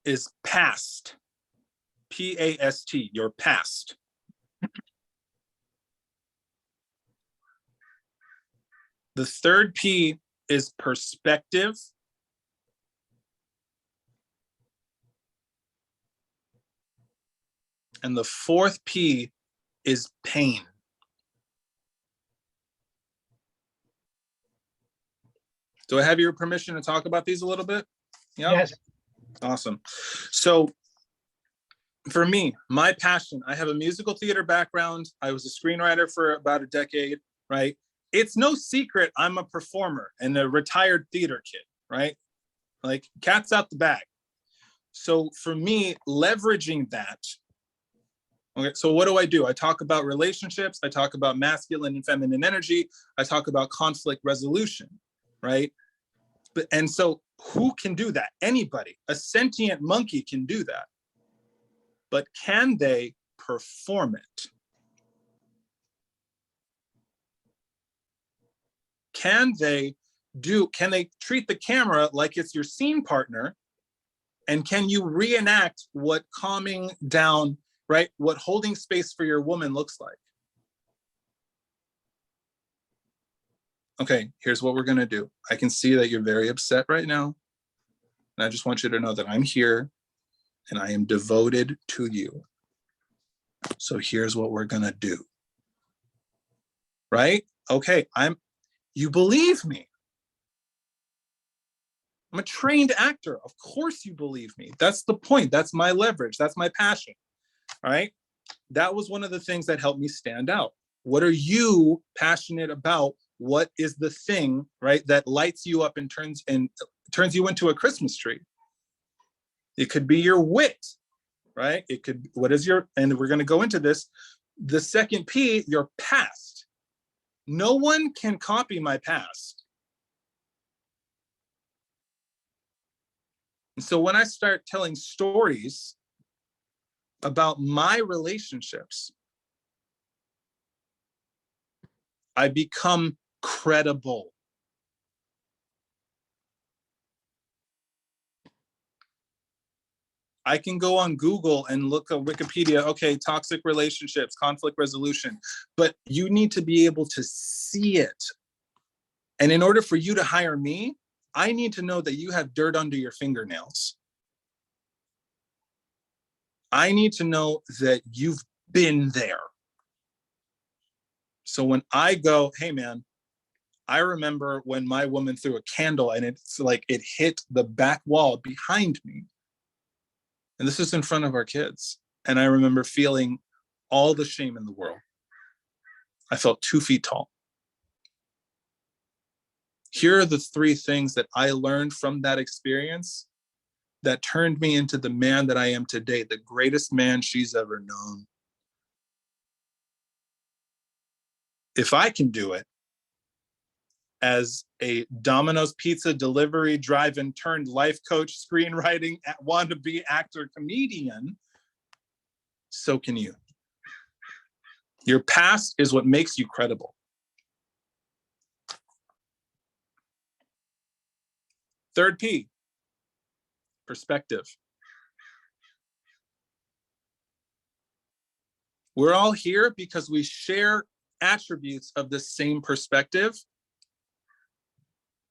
is past. P-A-S-T, your past. The third P is perspective. And the fourth P is pain. Do I have your permission to talk about these a little bit? Yep. Yes. Awesome. So for me, my passion, I have a musical theater background. I was a screenwriter for about a decade, right? It's no secret I'm a performer and a retired theater kid, right? Like cat's out the bag. So for me, leveraging that, okay, so what do? I talk about relationships. I talk about masculine and feminine energy. I talk about conflict resolution, right? And so who can do that? Anybody. A sentient monkey can do that. But can they perform it? Can they treat the camera like it's your scene partner? And can you reenact what calming down, right? What holding space for your woman looks like? Okay, here's what we're gonna do. I can see that you're very upset right now. And I just want you to know that I'm here and I am devoted to you. So here's what we're gonna do. Right? Okay, you believe me. I'm a trained actor. Of course you believe me. That's the point. That's my leverage. That's my passion. All right? That was one of the things that helped me stand out. What are you passionate about? What is the thing, right, that lights you up and turns you into a Christmas tree? It could be your wit, right? It could, and we're going to go into this. The second P, your past. No one can copy my past. And so when I start telling stories about my relationships, I become credible. I can go on Google and look at Wikipedia, okay, toxic relationships, conflict resolution, but you need to be able to see it. And in order for you to hire me, I need to know that you have dirt under your fingernails. I need to know that you've been there. So when I go, hey man, I remember when my woman threw a candle and it's like it hit the back wall behind me. And this is in front of our kids. And I remember feeling all the shame in the world. I felt 2 feet tall. Here are the 3 things that I learned from that experience that turned me into the man that I am today, the greatest man she's ever known. If I can do it as a Domino's pizza delivery drive-in turned life coach, screenwriting, wannabe actor, comedian, so can you. Your past is what makes you credible. Third P, perspective. We're all here because we share attributes of the same perspective.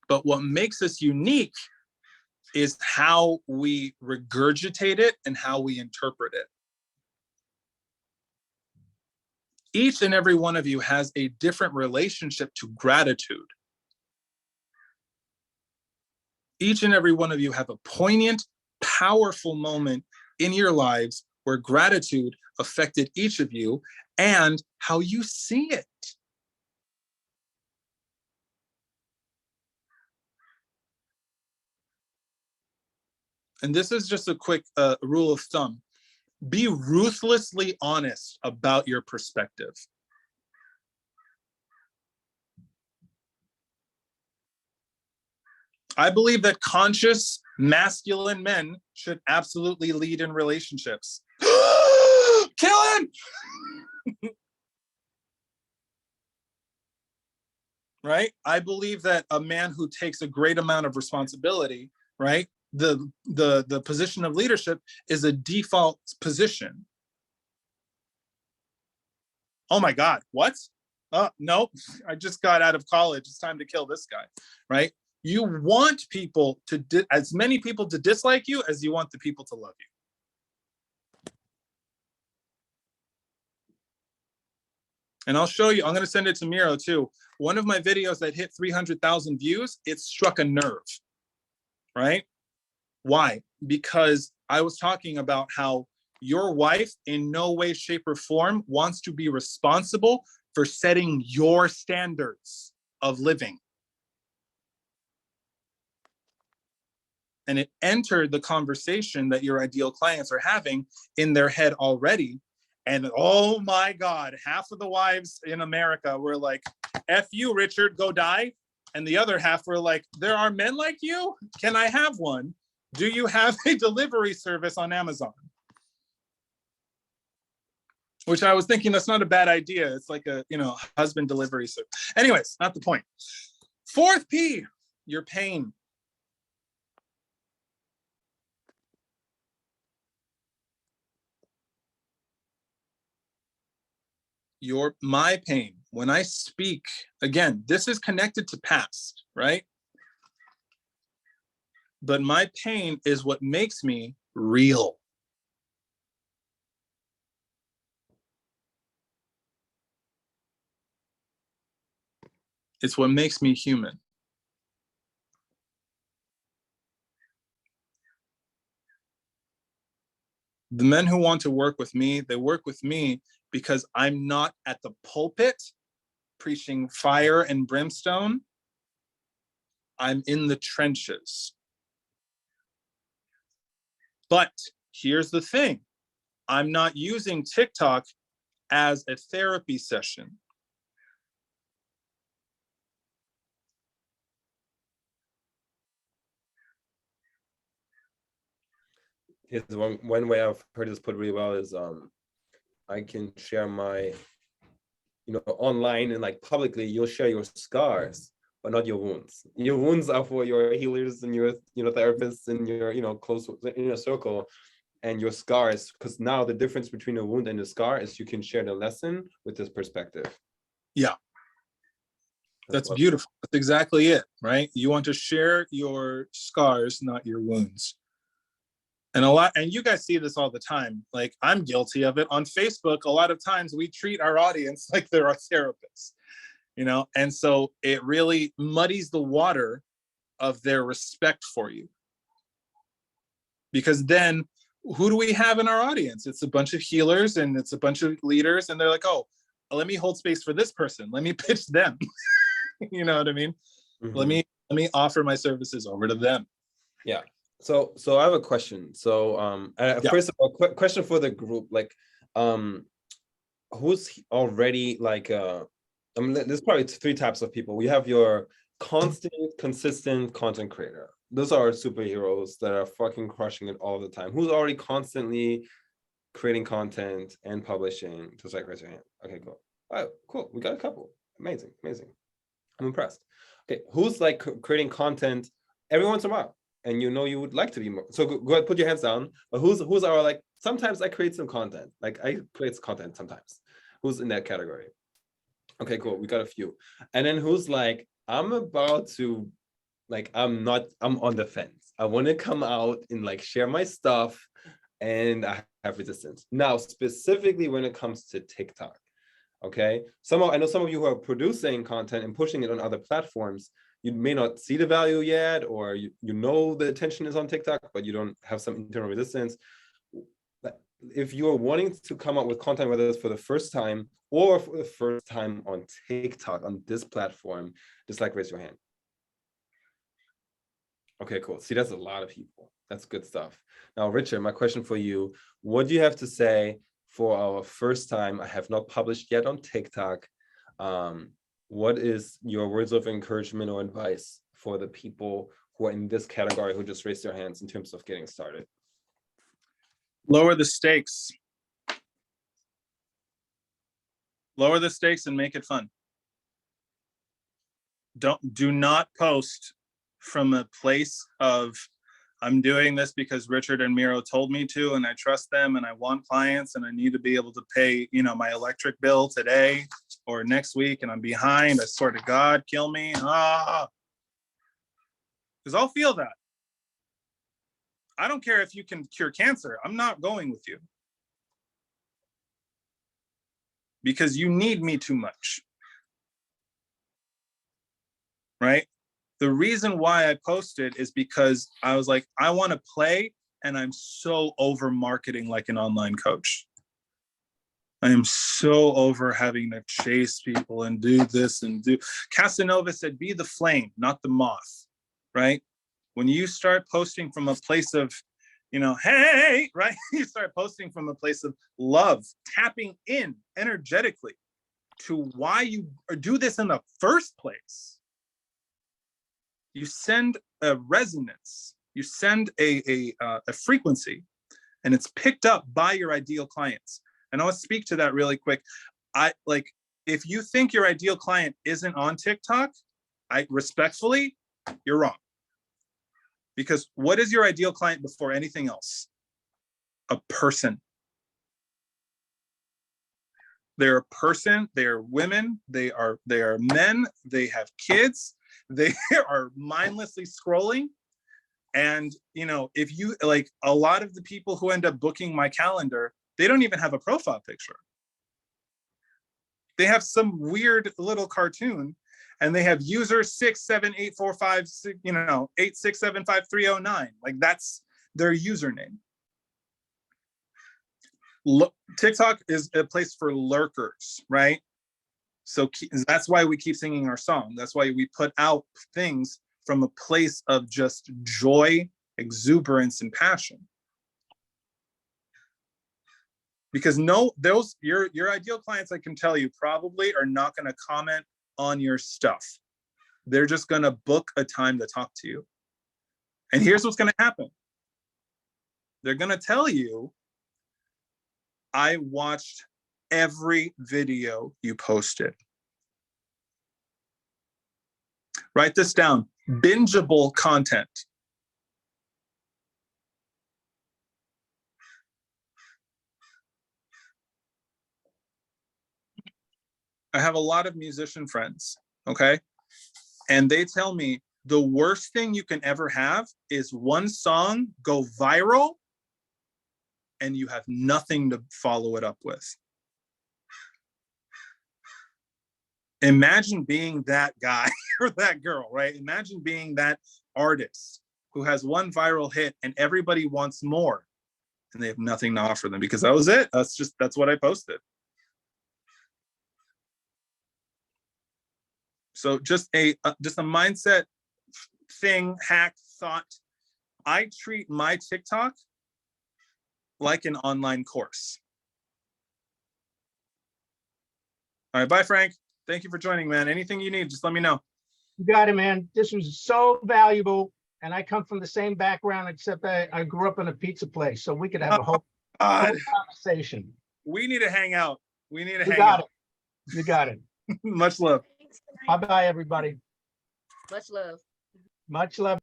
But what makes us unique is how we regurgitate it and how we interpret it. Each and every one of you has a different relationship to gratitude. Each and every one of you have a poignant, powerful moment in your lives where gratitude affected each of you and how you see it. And this is just a quick rule of thumb. Be ruthlessly honest about your perspective. I believe that conscious masculine men should absolutely lead in relationships. Kill him! Right? I believe that a man who takes a great amount of responsibility, right? The position of leadership is a default position. Oh my God, what? Nope, I just got out of college. It's time to kill this guy, right? You want people to, as many people to dislike you as you want the people to love you. And I'll show you, I'm gonna send it to Miro too. One of my videos that hit 300,000 views, it struck a nerve, right? Why? Because I was talking about how your wife in no way, shape, or form wants to be responsible for setting your standards of living. And it entered the conversation that your ideal clients are having in their head already. And oh my God, half of the wives in America were like, F you, Richard, go die. And the other half were like, there are men like you? Can I have one? Do you have a delivery service on Amazon? Which I was thinking that's not a bad idea. It's like a, husband delivery service. Anyways, not the point. Fourth P, your pain. My pain. When I speak, again, this is connected to past, right? But my pain is what makes me real. It's what makes me human. The men who want to work with me, they work with me because I'm not at the pulpit preaching fire and brimstone. I'm in the trenches. But here's the thing. I'm not using TikTok as a therapy session. Here's one way I've heard this put really well is I can share my, online and like publicly, you'll share your scars, but not your wounds. Your wounds are for your healers and your, therapists and your, close inner circle, and your scars, because now the difference between a wound and a scar is you can share the lesson with this perspective. Yeah. That's beautiful. That's exactly it, right? You want to share your scars, not your wounds. And you guys see this all the time. Like, I'm guilty of it. On Facebook, a lot of times we treat our audience like they're our therapists, and so it really muddies the water of their respect for you. Because then who do we have in our audience? It's a bunch of healers and it's a bunch of leaders, and they're like, oh, let me hold space for this person. Let me pitch them. You know what I mean? Mm-hmm. Let me offer my services over to them. Yeah. So I have a question. So first of all, question for the group, like who's already like there's probably three types of people. We have your consistent content creator. Those are superheroes that are fucking crushing it all the time. Who's already constantly creating content and publishing? Just like raise your hand. Okay, cool. Oh, cool. We got a couple. Amazing. I'm impressed. Okay, who's like creating content every once in a while? and you know you would like to be more. So go ahead, put your hands down. But who's our like? Sometimes I create some content. Like I create content sometimes. Who's in that category? Okay, cool. We got a few. And then who's like, I'm about to, like, I'm on the fence. I want to come out and like share my stuff, and I have resistance. Now, specifically when it comes to TikTok, okay? I know some of you who are producing content and pushing it on other platforms, you may not see the value yet, or you know the attention is on TikTok, but you don't have some internal resistance. If you're wanting to come up with content, whether it's for the first time or for the first time on TikTok, on this platform, just like raise your hand. Okay, cool. See, that's a lot of people. That's good stuff. Now, Richard, my question for you, what do you have to say for our first time? I have not published yet on TikTok. What is your words of encouragement or advice for the people who are in this category who just raised their hands in terms of getting started? Lower the stakes. Lower the stakes and make it fun. Do not post from a place of, I'm doing this because Richard and Miro told me to, and I trust them, and I want clients, and I need to be able to pay, my electric bill today or next week, and I'm behind. I swear to God, kill me. Because I'll feel that. I don't care if you can cure cancer. I'm not going with you. Because you need me too much. Right? The reason why I posted is because I was like, I want to play, and I'm so over marketing like an online coach. I am so over having to chase people and do this and do. Casanova said, be the flame, not the moth, right? When you start posting from a place of, hey, right? You start posting from a place of love, tapping in energetically to why you do this in the first place. You send a resonance, you send a frequency, and it's picked up by your ideal clients. And I'll speak to that really quick. If you think your ideal client isn't on TikTok, respectfully, you're wrong. Because what is your ideal client before anything else? A person. They're a person, they are women, they are men, they have kids, they are mindlessly scrolling. And, if you, a lot of the people who end up booking my calendar, they don't even have a profile picture. They have some weird little cartoon, and they have user 67845, 8675309. Like, that's their username. TikTok is a place for lurkers, right? So that's why we keep singing our song. That's why we put out things from a place of just joy, exuberance, and passion. Because your ideal clients, I can tell you, probably are not going to comment on your stuff. They're just going to book a time to talk to you. And here's what's going to happen. They're going to tell you, I watched every video you posted. Write this down. Bingeable content. I have a lot of musician friends, okay? And they tell me the worst thing you can ever have is one song go viral and you have nothing to follow it up with. Imagine being that guy or that girl, right? Imagine being that artist who has one viral hit and everybody wants more and they have nothing to offer them because that was it. That's what I posted. So just a mindset thing, hack, thought. I treat my TikTok like an online course. All right, bye, Frank. Thank you for joining, man. Anything you need, just let me know. You got it, man. This was so valuable. And I come from the same background, except I grew up in a pizza place. So we could have a whole conversation. We need to hang out. You got it. Much love. Bye-bye, everybody. Much love. Much love.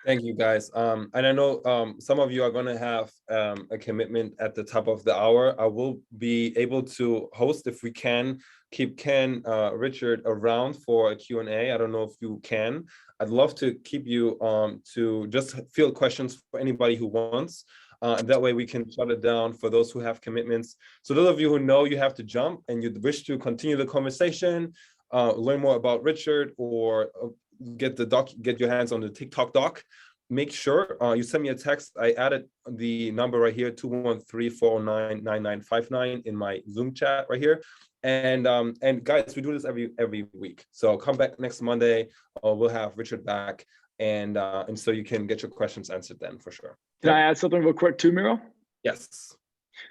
Thank you, guys. And I know some of you are going to have a commitment at the top of the hour. I will be able to host, if we can, keep Richard around for a Q&A. I don't know if you can. I'd love to keep you to just field questions for anybody who wants. And that way we can shut it down for those who have commitments. So those of you who know you have to jump and you wish to continue the conversation, learn more about Richard, or get your hands on the TikTok doc, make sure you send me a text. I added the number right here, 213-409-9959 in my Zoom chat right here. And guys, we do this every week. So come back next Monday, we'll have Richard back, and so you can get your questions answered then for sure. Can I add something real quick too, Miro? Yes.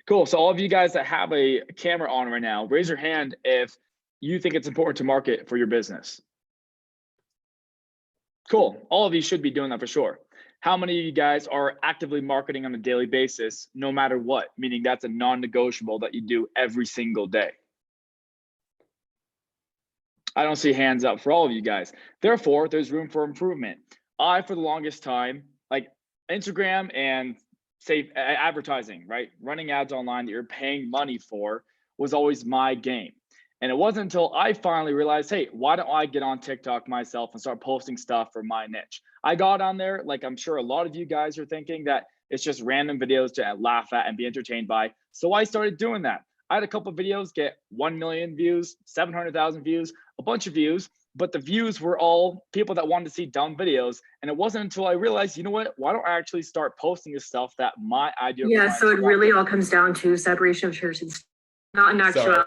Cool. So all of you guys that have a camera on right now, raise your hand if you think it's important to market for your business. Cool. All of you should be doing that for sure. How many of you guys are actively marketing on a daily basis, no matter what? Meaning that's a non-negotiable that you do every single day. I don't see hands up for all of you guys. Therefore, there's room for improvement. For the longest time, like Instagram and say advertising, right? Running ads online that you're paying money for was always my game. And it wasn't until I finally realized, hey, why don't I get on TikTok myself and start posting stuff for my niche? I got on there, like I'm sure a lot of you guys are thinking, that it's just random videos to laugh at and be entertained by. So I started doing that. I had a couple of videos get 1 million views, 700,000 views, a bunch of views, but the views were all people that wanted to see dumb videos. And it wasn't until I realized, you know what, why don't I actually start posting this stuff that my ideal Yeah, so it really all comes down to separation of church and state, not an actual.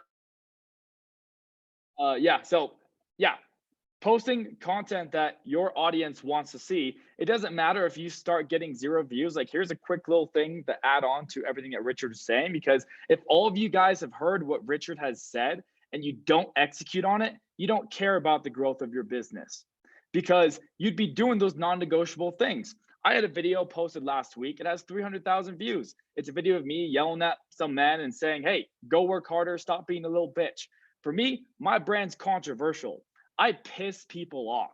Posting content that your audience wants to see. It doesn't matter if you start getting 0 views. Like, here's a quick little thing to add on to everything that Richard is saying, because if all of you guys have heard what Richard has said and you don't execute on it, you don't care about the growth of your business, because you'd be doing those non-negotiable things. I had a video posted last week. It has 300,000 views. It's a video of me yelling at some men and saying, hey, go work harder, stop being a little bitch. For me, my brand's controversial. I piss people off,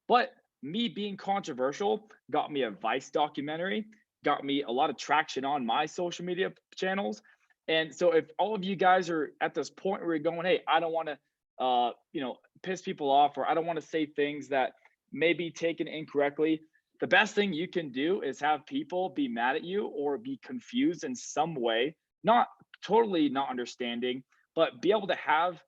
but me being controversial got me a Vice documentary, got me a lot of traction on my social media channels. And so if all of you guys are at this point where you're going, hey, I don't want to, piss people off, or I don't want to say things that may be taken incorrectly, the best thing you can do is have people be mad at you or be confused in some way, not totally not understanding, but be able to have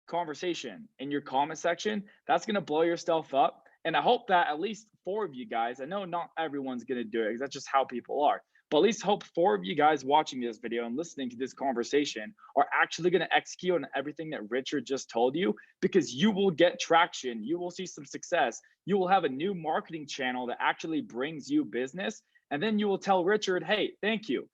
conversation in your comment section. That's going to blow your stuff up. And I hope that at least 4 of you guys, I know not everyone's going to do it because that's just how people are, but at least hope 4 of you guys watching this video and listening to this conversation are actually going to execute on everything that Richard just told you, because you will get traction. You will see some success. You will have a new marketing channel that actually brings you business. And then you will tell Richard, hey, thank you.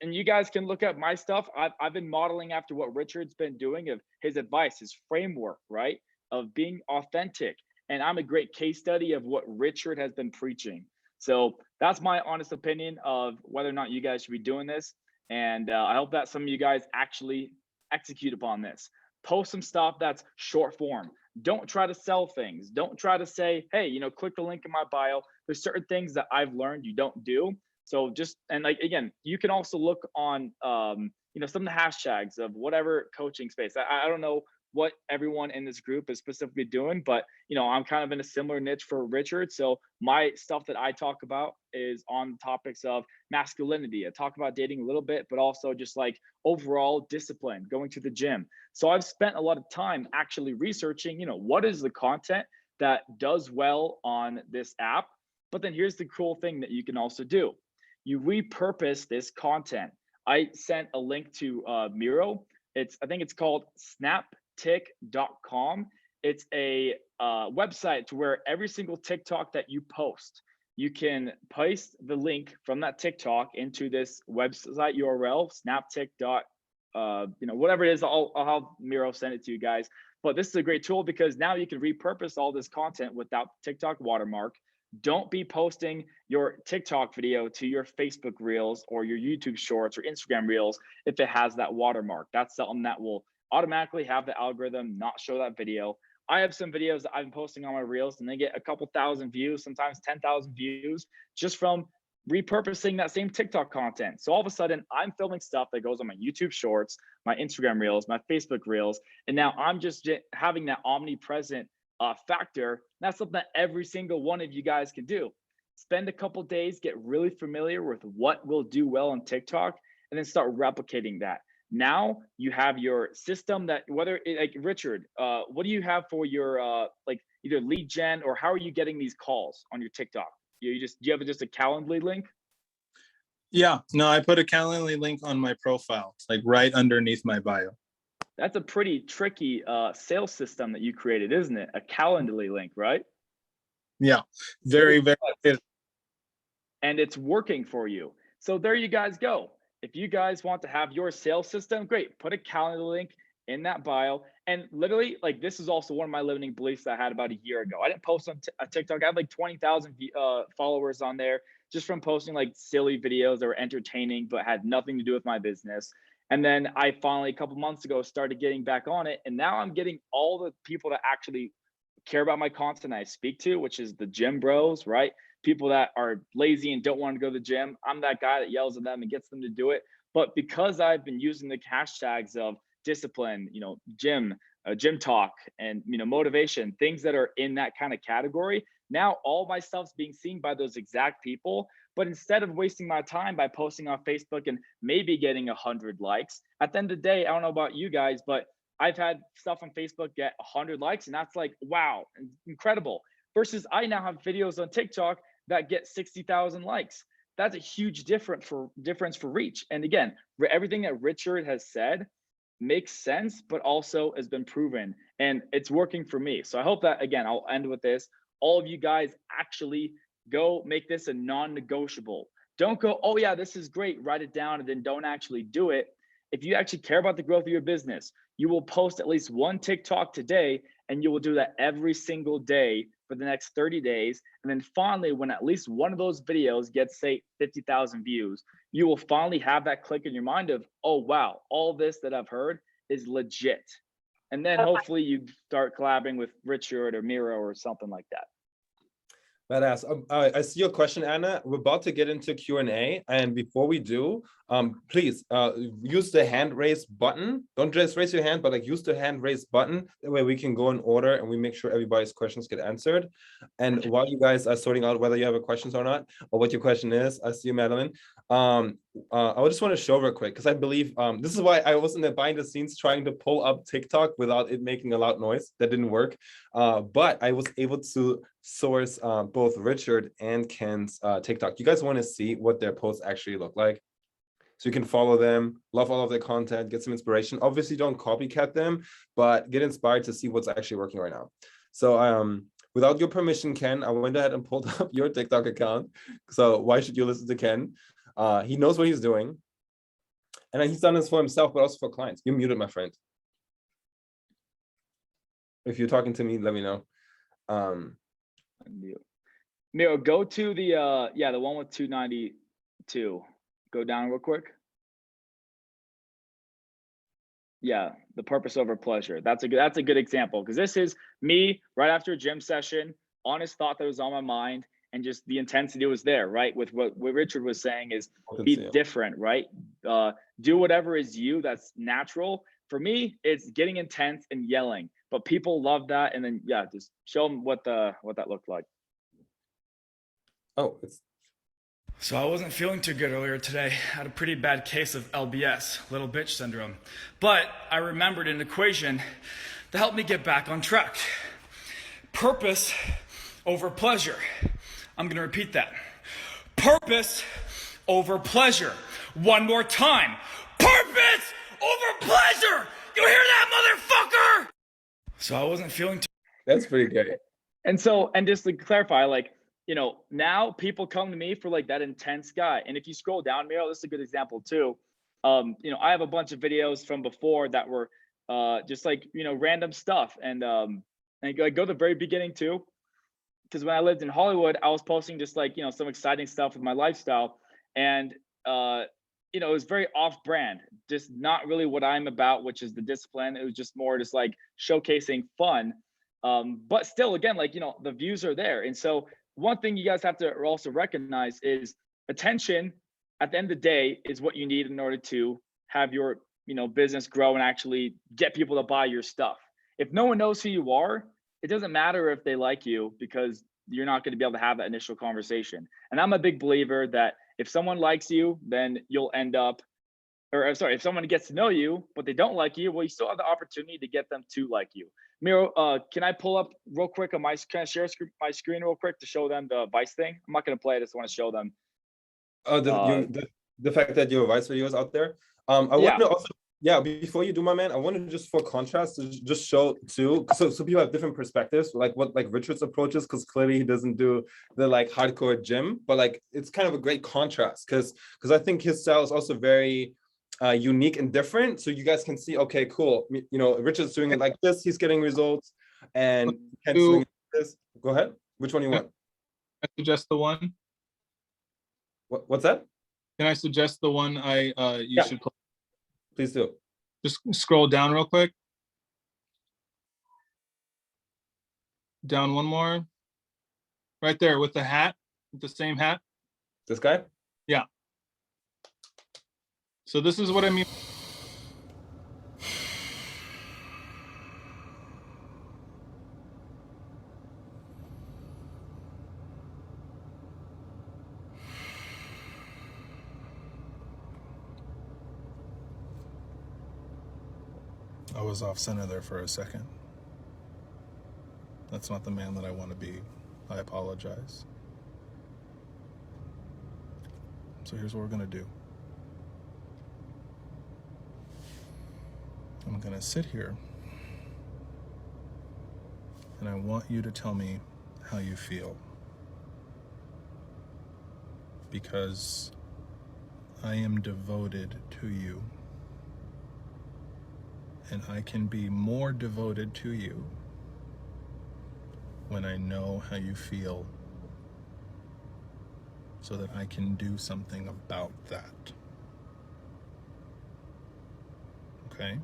And you guys can look at my stuff. I've been modeling after what Richard's been doing, of his advice, his framework, right? Of being authentic. And I'm a great case study of what Richard has been preaching. So that's my honest opinion of whether or not you guys should be doing this. And I hope that some of you guys actually execute upon this. Post some stuff that's short form. Don't try to sell things. Don't try to say, hey, click the link in my bio. There's certain things that I've learned you don't do. So again, you can also look on, some of the hashtags of whatever coaching space. I don't know what everyone in this group is specifically doing, but, I'm kind of in a similar niche for Richard. So my stuff that I talk about is on topics of masculinity. I talk about dating a little bit, but also just like overall discipline, going to the gym. So I've spent a lot of time actually researching, what is the content that does well on this app. But then here's the cool thing that you can also do. You repurpose this content. I sent a link to Miro. I think it's called snaptik.com. It's a website to where every single TikTok that you post, you can paste the link from that TikTok into this website URL, snaptik. Whatever it is, I'll have Miro send it to you guys. But this is a great tool because now you can repurpose all this content without TikTok watermark. Don't be posting your TikTok video to your Facebook Reels or your YouTube Shorts or Instagram Reels if it has that watermark. That's something that will automatically have the algorithm not show that video. I have some videos that I've been posting on my reels and they get a couple thousand views, sometimes 10,000 views just from repurposing that same TikTok content. So all of a sudden I'm filming stuff that goes on my YouTube shorts, my Instagram reels, my Facebook reels. And now I'm just having that omnipresent factor. That's something that every single one of you guys can do. Spend a couple days, get really familiar with what will do well on TikTok, and then start replicating that. Now you have your system that whether like Richard, what do you have for your like either lead gen or how are you getting these calls on your TikTok? Do you have just a Calendly link? Yeah, no, I put a Calendly link on my profile, like right underneath my bio. That's a pretty tricky sales system that you created, isn't it? A Calendly link, right? Yeah, very, very. And it's working for you. So there you guys go. If you guys want to have your sales system, great. Put a calendar link in that bio. And literally, like this is also one of my limiting beliefs that I had about a year ago. I didn't post on TikTok. I have like 20,000 followers on there just from posting like silly videos that were entertaining but had nothing to do with my business. And then I finally, a couple months ago, started getting back on it. And now I'm getting all the people that actually care about my content I speak to, which is the gym bros, right? People that are lazy and don't want to go to the gym. I'm that guy that yells at them and gets them to do it. But because I've been using the hashtags of discipline, gym talk, and motivation, things that are in that kind of category, now all my stuff's being seen by those exact people. But instead of wasting my time by posting on Facebook and maybe getting 100 likes, at the end of the day, I don't know about you guys, but I've had stuff on Facebook get 100 likes, and that's like, wow, incredible. Versus I now have videos on TikTok that get 60,000 likes. That's a huge difference for reach. And again, everything that Richard has said makes sense, but also has been proven, and it's working for me. So I hope that, again, I'll end with this. All of you guys actually go make this a non-negotiable. Don't go, oh yeah, this is great, write it down, and then don't actually do it. If you actually care about the growth of your business, you will post at least one TikTok today, and you will do that every single day for the next 30 days. And then finally, when at least one of those videos gets, say, 50,000 views, you will finally have that click in your mind of, oh, wow, all this that I've heard is legit. And then hopefully you start collabing with Richard or Miro or something like that. Badass. I see your question, Anna. We're about to get into Q&A, and before we do, please use the hand raise button. Don't just raise your hand, but like use the hand raise button. That way we can go in order and we make sure everybody's questions get answered. And while you guys are sorting out whether you have a questions or not, or what your question is, I see you, Madeline. I just want to show real quick, because I believe this is why I was in the behind the scenes trying to pull up TikTok without it making a loud noise. That didn't work, but I was able to source both Richard and Ken's TikTok. You guys want to see what their posts actually look like, so you can follow them, love all of their content, get some inspiration. Obviously don't copycat them, but get inspired to see what's actually working right now. So without your permission, Ken, I went ahead and pulled up your TikTok account. So why should you listen to Ken? He knows what he's doing, and he's done this for himself, but also for clients. You're muted, my friend. If you're talking to me, let me know. Miro, go to the the one with 292. Go down real quick. Yeah, the purpose over pleasure. That's a good example, because this is me right after a gym session, honest thought that was on my mind, and just the intensity was there, right? With what Richard was saying is be different, right? Do whatever is you, that's natural. For me, it's getting intense and yelling, but people love that. And then, yeah, just show them what that looked like. Oh, it's. So I wasn't feeling too good earlier today. I had a pretty bad case of LBS, little bitch syndrome. But I remembered an equation that helped me get back on track. Purpose over pleasure. I'm gonna repeat that. Purpose over pleasure. One more time. Purpose over pleasure. You hear that, motherfucker? So I wasn't feeling too. That's pretty good. And just to clarify, like, now people come to me for like that intense guy. And if you scroll down, Miro, this is a good example too. I have a bunch of videos from before that were just like, random stuff. And I go to the very beginning too, because when I lived in Hollywood, I was posting just like, some exciting stuff with my lifestyle. And, it was very off brand, just not really what I'm about, which is the discipline. It was just more just like showcasing fun. But still, again, like, the views are there. And so one thing you guys have to also recognize is attention at the end of the day is what you need in order to have your, business grow and actually get people to buy your stuff. If no one knows who you are, it doesn't matter if they like you, because you're not going to be able to have that initial conversation. And I'm a big believer that if someone likes you, then you'll end up, or I'm sorry, if someone gets to know you, but they don't like you, well, you still have the opportunity to get them to like you. Miro, can I pull up real quick on can I share my screen real quick to show them the Vice thing? I'm not going to play it. I just want to show them. Oh, the fact that your Vice video is out there. I want to also, before you do, my man, I wanted to just, for contrast, to just show too, so people have different perspectives, like what Richard's approach is, because clearly he doesn't do the like hardcore gym, but like it's kind of a great contrast because I think his style is also very unique and different. So you guys can see, okay, cool. Richard's doing it like this, he's getting results, and Ken's doing it like this. Go ahead. Which one you want? I suggest the one. What's that? Can I suggest the one you should play? Please do. Just scroll down real quick. Down one more. Right there with the hat, with the same hat. This guy? Yeah. So this is what I mean. I was off center there for a second. That's not the man that I want to be. I apologize. So here's what we're gonna do. I'm gonna sit here and I want you to tell me how you feel, because I am devoted to you. And I can be more devoted to you when I know how you feel, so that I can do something about that. Okay?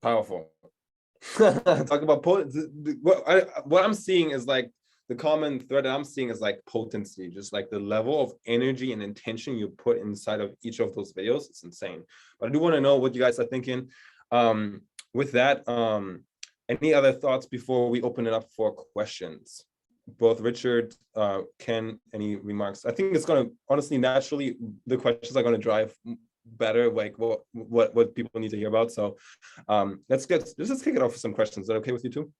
Powerful. Talk about what I'm seeing is like the common thread that I'm seeing is like potency, just like the level of energy and intention you put inside of each of those videos. It's insane. But I do want to know what you guys are thinking. With that, any other thoughts before we open it up for questions? Both Richard, Ken, any remarks? I think it's going to, honestly, naturally, the questions are going to drive better, like what people need to hear about. So let's kick it off with some questions. Is that okay with you two?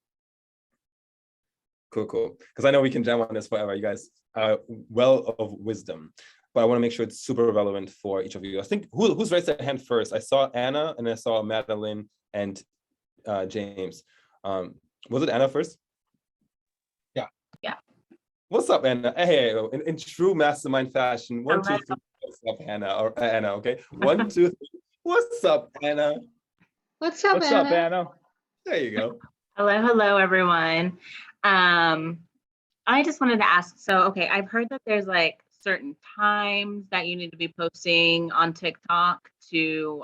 Cool. Because I know we can jam on this forever. You guys are well of wisdom, but I want to make sure it's super relevant for each of you. I think who's raised their hand first? I saw Anna and I saw Madeline and James. Was it Anna first? Yeah. What's up, Anna? Hey, in true mastermind fashion. 1, 2, 3. What's up, Anna? Or Anna? Okay. 1, 2, 3. What's up, Anna? What's up, What's Anna? up, Anna? There you go. Hello, everyone. I just wanted to ask, so, okay, I've heard that there's like certain times that you need to be posting on TikTok to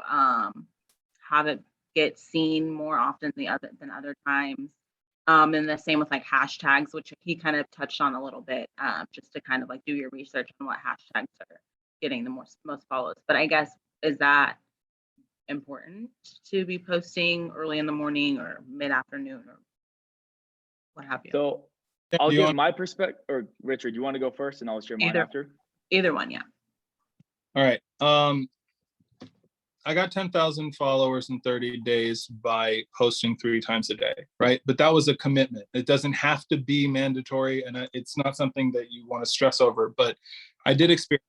have it get seen more often than other times. And the same with like hashtags, which he kind of touched on a little bit, just to kind of like do your research on what hashtags are getting the most follows. But I guess, is that important to be posting early in the morning or mid-afternoon or what have you? So I'll give my perspective, or Richard, you want to go first and I'll share mine after? Either one, yeah. All right. I got 10,000 followers in 30 days by posting 3 times a day, right? But that was a commitment. It doesn't have to be mandatory, and it's not something that you want to stress over. But I did experience.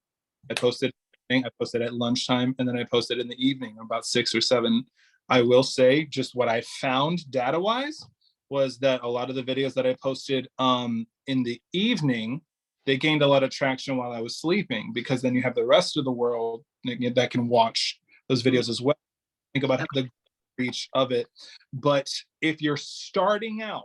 I posted at lunchtime, and then I posted in the evening, about 6 or 7. I will say, just what I found data-wise was that a lot of the videos that I posted in the evening, they gained a lot of traction while I was sleeping, because then you have the rest of the world that can watch those videos as well. Think about the reach of it. But if you're starting out,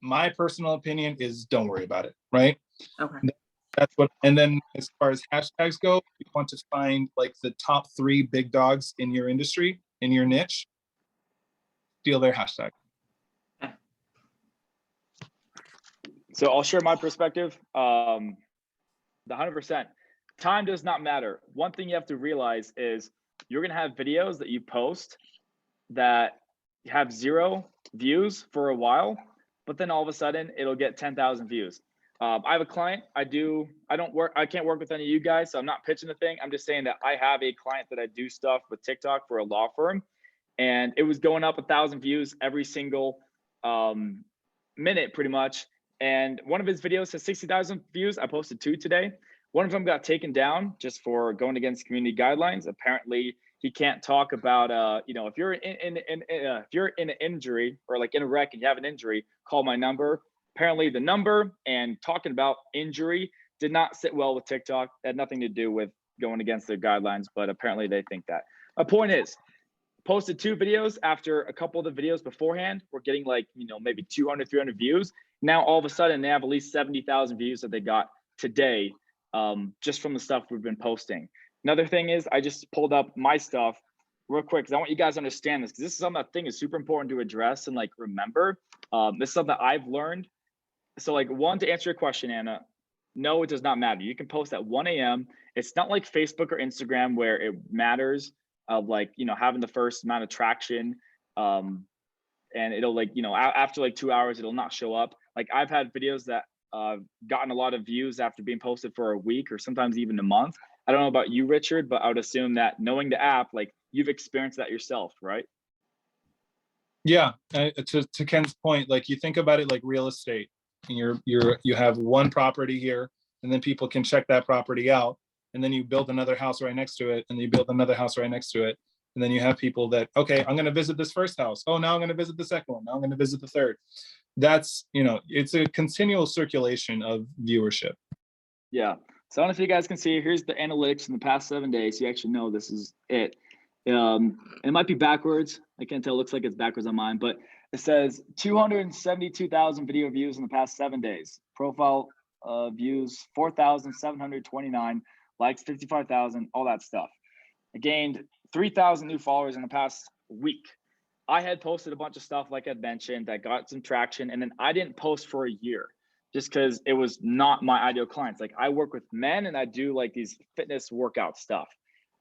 my personal opinion is don't worry about it, right? Okay. That's what, and then as far as hashtags go, you want to find like the top 3 big dogs in your industry, in your niche, steal their hashtag. So I'll share my perspective. The 100%. Time does not matter. One thing you have to realize is you're gonna have videos that you post that have 0 views for a while, but then all of a sudden it'll get 10,000 views. I have a client. I can't work with any of you guys, so I'm not pitching the thing. I'm just saying that I have a client that I do stuff with TikTok for a law firm, and it was going up 1,000 views every single minute, pretty much. And one of his videos has 60,000 views. I posted 2 today. One of them got taken down just for going against community guidelines. Apparently, he can't talk about, you know, if you're if you're in an injury or like in a wreck and you have an injury, call my number. Apparently, the number and talking about injury did not sit well with TikTok. It had nothing to do with going against their guidelines, but apparently they think that. My point is, posted 2 videos after a couple of the videos beforehand were getting like, you know, maybe 200, 300 views. Now, all of a sudden, they have at least 70,000 views that they got today, just from the stuff we've been posting. Another thing is I just pulled up my stuff real quick because I want you guys to understand this, because this is something I think is super important to address and like remember. This is something that I've learned. So like, one, to answer your question, Anna, no, it does not matter. You can post at 1 a.m. It's not like Facebook or Instagram where it matters of like, you know, having the first amount of traction. And it'll like, you know, after like 2 hours, it'll not show up. Like I've had videos that gotten a lot of views after being posted for a week or sometimes even a month. I don't know about you, Richard, but I would assume that knowing the app, like you've experienced that yourself, right? Yeah, to Ken's point, like you think about it like real estate, and you have one property here, and then people can check that property out, and then you build another house right next to it, and you build another house right next to it, and then you have people that, okay, I'm going to visit this first house. Oh, now I'm going to visit the second one. Now I'm going to visit the third. That's, you know, it's a continual circulation of viewership. Yeah. So I don't know if you guys can see, here's the analytics in the past 7 days. So you actually know this is it. It might be backwards. I can't tell. It looks like it's backwards on mine, but it says 272,000 video views in the past 7 days. Profile views 4,729, likes 55,000, all that stuff. I gained 3,000 new followers in the past week. I had posted a bunch of stuff, like I'd mentioned, that got some traction, and then I didn't post for a year just because it was not my ideal clients. Like I work with men and I do like these fitness workout stuff.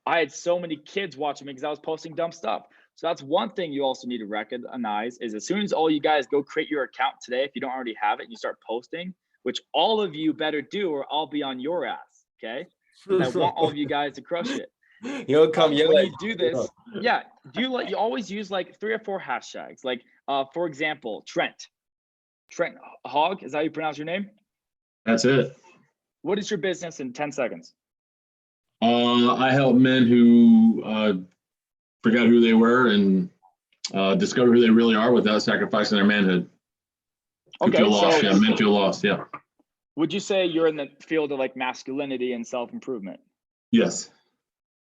I had so many kids watching me because I was posting dumb stuff. So that's one thing you also need to recognize is as soon as all you guys go create your account today, if you don't already have it, and you start posting, which all of you better do or I'll be on your ass, okay? I want all of you guys to crush it. You'll come when you do this, yeah, you always use like 3 or 4 hashtags. Like for example, Trent Hogg, is that how you pronounce your name? That's it. What is your business in 10 seconds? I help men who forgot who they were and discover who they really are without sacrificing their manhood. Okay, feel lost, so yeah, men feel lost, yeah. Would you say you're in the field of like masculinity and self-improvement? Yes.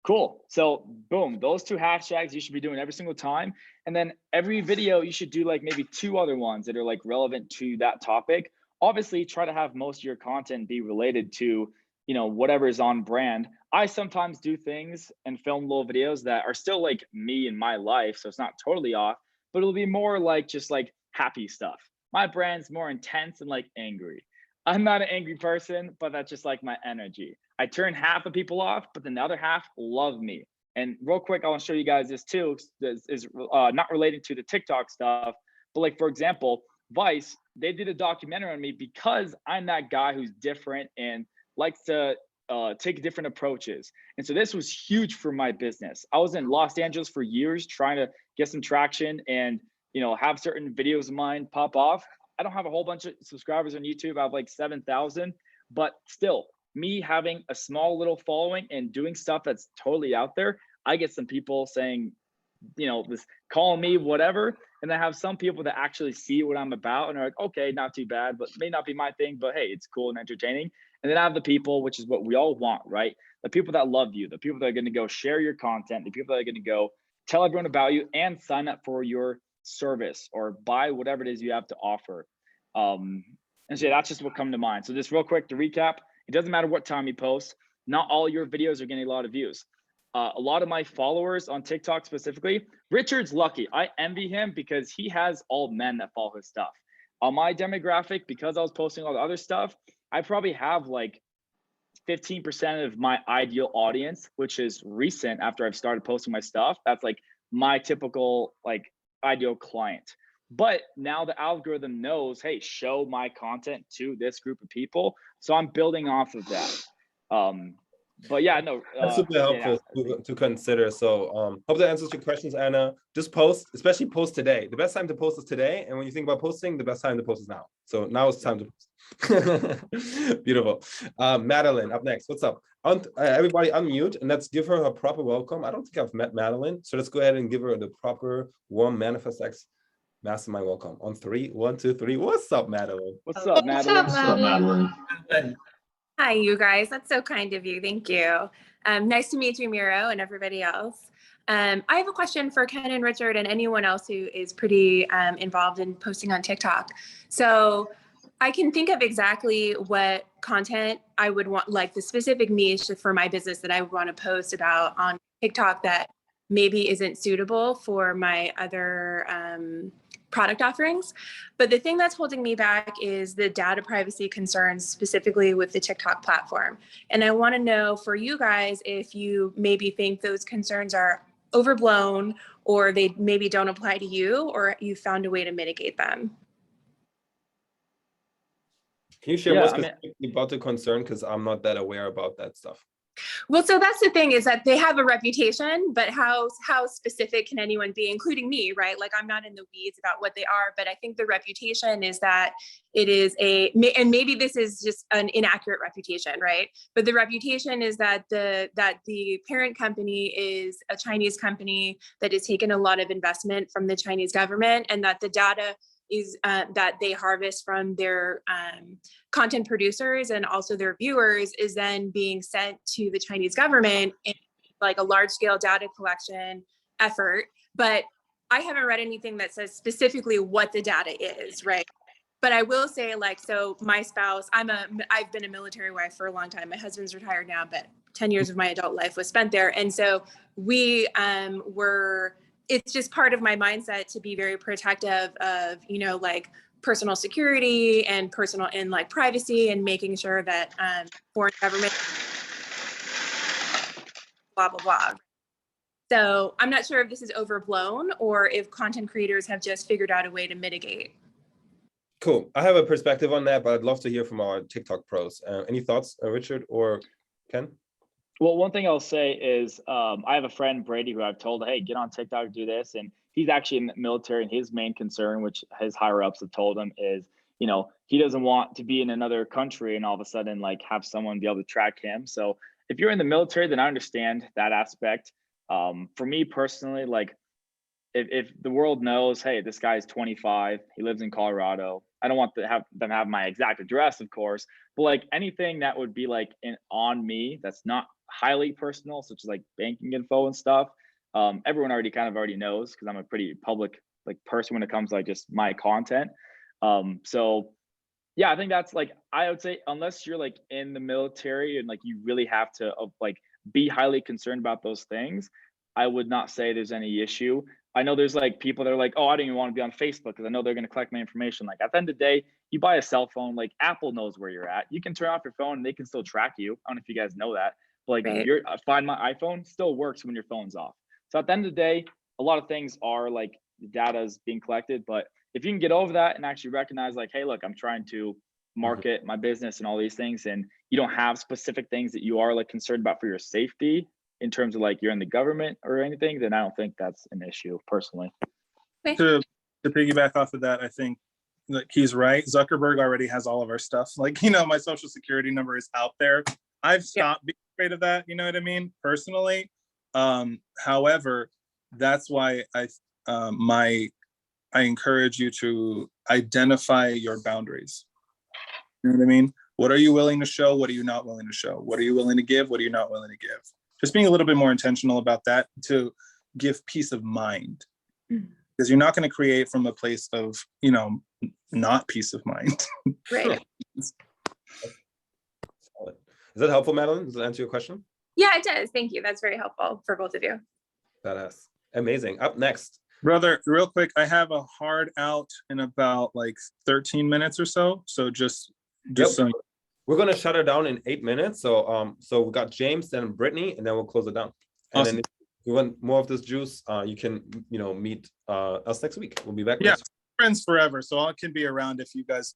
Cool. So boom, those 2 hashtags you should be doing every single time. And then every video you should do like maybe 2 other ones that are like relevant to that topic. Obviously try to have most of your content be related to, you know, whatever is on brand. I sometimes do things and film little videos that are still like me in my life. So it's not totally off, but it'll be more like just like happy stuff. My brand's more intense and like angry. I'm not an angry person, but that's just like my energy. I turn half of people off, but then the other half love me. And real quick, I want to show you guys this too. This is not related to the TikTok stuff, but like, for example, Vice, they did a documentary on me because I'm that guy who's different and likes to take different approaches. And so this was huge for my business. I was in Los Angeles for years trying to get some traction and, you know, have certain videos of mine pop off. I don't have a whole bunch of subscribers on YouTube. I have like 7,000, but still me having a small little following and doing stuff that's totally out there, I get some people saying, you know, this calling me whatever. And I have some people that actually see what I'm about and are like, okay, not too bad, but may not be my thing, but hey, it's cool and entertaining. And then I have the people, which is what we all want, right? The people that love you, the people that are going to go share your content, the people that are going to go tell everyone about you and sign up for your service or buy whatever it is you have to offer. And so that's just what come to mind. So just real quick to recap, it doesn't matter what time you post. Not all your videos are getting a lot of views. A lot of my followers on TikTok specifically, Richard's lucky. I envy him because he has all men that follow his stuff. on my demographic, because I was posting all the other stuff, I probably have like 15% of my ideal audience, which is recent after I've started posting my stuff. That's like my typical like ideal client. But now the algorithm knows, hey, show my content to this group of people. So I'm building off of that. But yeah, no. That's super helpful to consider. So hope that answers your questions, Anna. Just post, especially post today. The best time to post is today. And when you think about posting, the best time to post is now. So now it's time to post. Beautiful. Madeline, up next. What's up? Everybody unmute and let's give her a proper welcome. I don't think I've met Madeline. So let's go ahead and give her the proper warm Manifest X Mastermind welcome. On 3, 1, 2, 3. What's up, Madeline? What's up, Madeline? What's up, Madeline? Hi, you guys. That's so kind of you. Thank you. Nice to meet you, Miro, and everybody else. I have a question for Ken and Richard and anyone else who is pretty involved in posting on TikTok. So I can think of exactly what content I would want, like the specific niche for my business that I would want to post about on TikTok that maybe isn't suitable for my other product offerings. But the thing that's holding me back is the data privacy concerns, specifically with the TikTok platform. And I want to know for you guys if you maybe think those concerns are overblown or they maybe don't apply to you, or you found a way to mitigate them. Can you share more specifically about the concern? Because I'm not that aware about that stuff. Well, so that's the thing, is that they have a reputation, but how specific can anyone be, including me, right? Like, I'm not in the weeds about what they are, but I think the reputation is that it is and maybe this is just an inaccurate reputation, right? But the reputation is that the parent company is a Chinese company that has taken a lot of investment from the Chinese government, and that the data is that they harvest from their content producers and also their viewers is then being sent to the Chinese government in like a large scale data collection effort. But I haven't read anything that says specifically what the data is, right? But I will say, like, so my spouse, I've been a military wife for a long time. My husband's retired now, but 10 years of my adult life was spent there. And so we it's just part of my mindset to be very protective of, like personal security and personal and like privacy, and making sure that foreign government, blah, blah, blah. So I'm not sure if this is overblown or if content creators have just figured out a way to mitigate. Cool. I have a perspective on that, but I'd love to hear from our TikTok pros. Any thoughts, Richard or Ken? Well, one thing I'll say is I have a friend, Brady, who I've told, hey, get on TikTok, do this. And he's actually in the military, and his main concern, which his higher ups have told him, is, he doesn't want to be in another country and all of a sudden like have someone be able to track him. So if you're in the military, then I understand that aspect. For me personally, like if the world knows, hey, this guy's 25, he lives in Colorado, I don't want to have them have my exact address, of course, but like anything that would be like on me that's not highly personal, such as like banking info and stuff, everyone already knows, because I'm a pretty public like person when it comes to like just my content. So yeah, I think that's like, I would say unless you're like in the military and like you really have to like be highly concerned about those things, I would not say there's any issue. I know there's like people that are like, oh, I don't even want to be on Facebook because I know they're going to collect my information. Like at the end of the day, you buy a cell phone, like Apple knows where you're at. You can turn off your phone and they can still track you. I don't know if you guys know that, but like Right. Find My iPhone still works when your phone's off. So at the end of the day, a lot of things are like data is being collected, but if you can get over that and actually recognize like, hey, look, I'm trying to market my business and all these things, and you don't have specific things that you are like concerned about for your safety in terms of like you're in the government or anything, then I don't think that's an issue personally. To piggyback off of that, I think that he's right. Zuckerberg already has all of our stuff. Like, my social security number is out there. I've stopped being afraid of that, you know what I mean? Personally. However, that's why I encourage you to identify your boundaries. You know what I mean? What are you willing to show? What are you not willing to show? What are you willing to give? What are you not willing to give? Just being a little bit more intentional about that to give peace of mind, because you're not going to create from a place of, not peace of mind. Right. Is that helpful, Madeline? Does that answer your question? Yeah, it does. Thank you. That's very helpful for both of you. Badass. Amazing. Up next, Brother, real quick, I have a hard out in about like 13 minutes or so. So just so we're gonna shut it down in 8 minutes. So so we got James, then Brittany, and then we'll close it down. And Awesome. then if you want more of this juice, you can meet us next week. We'll be back. Yeah, next week. friends forever. So I can be around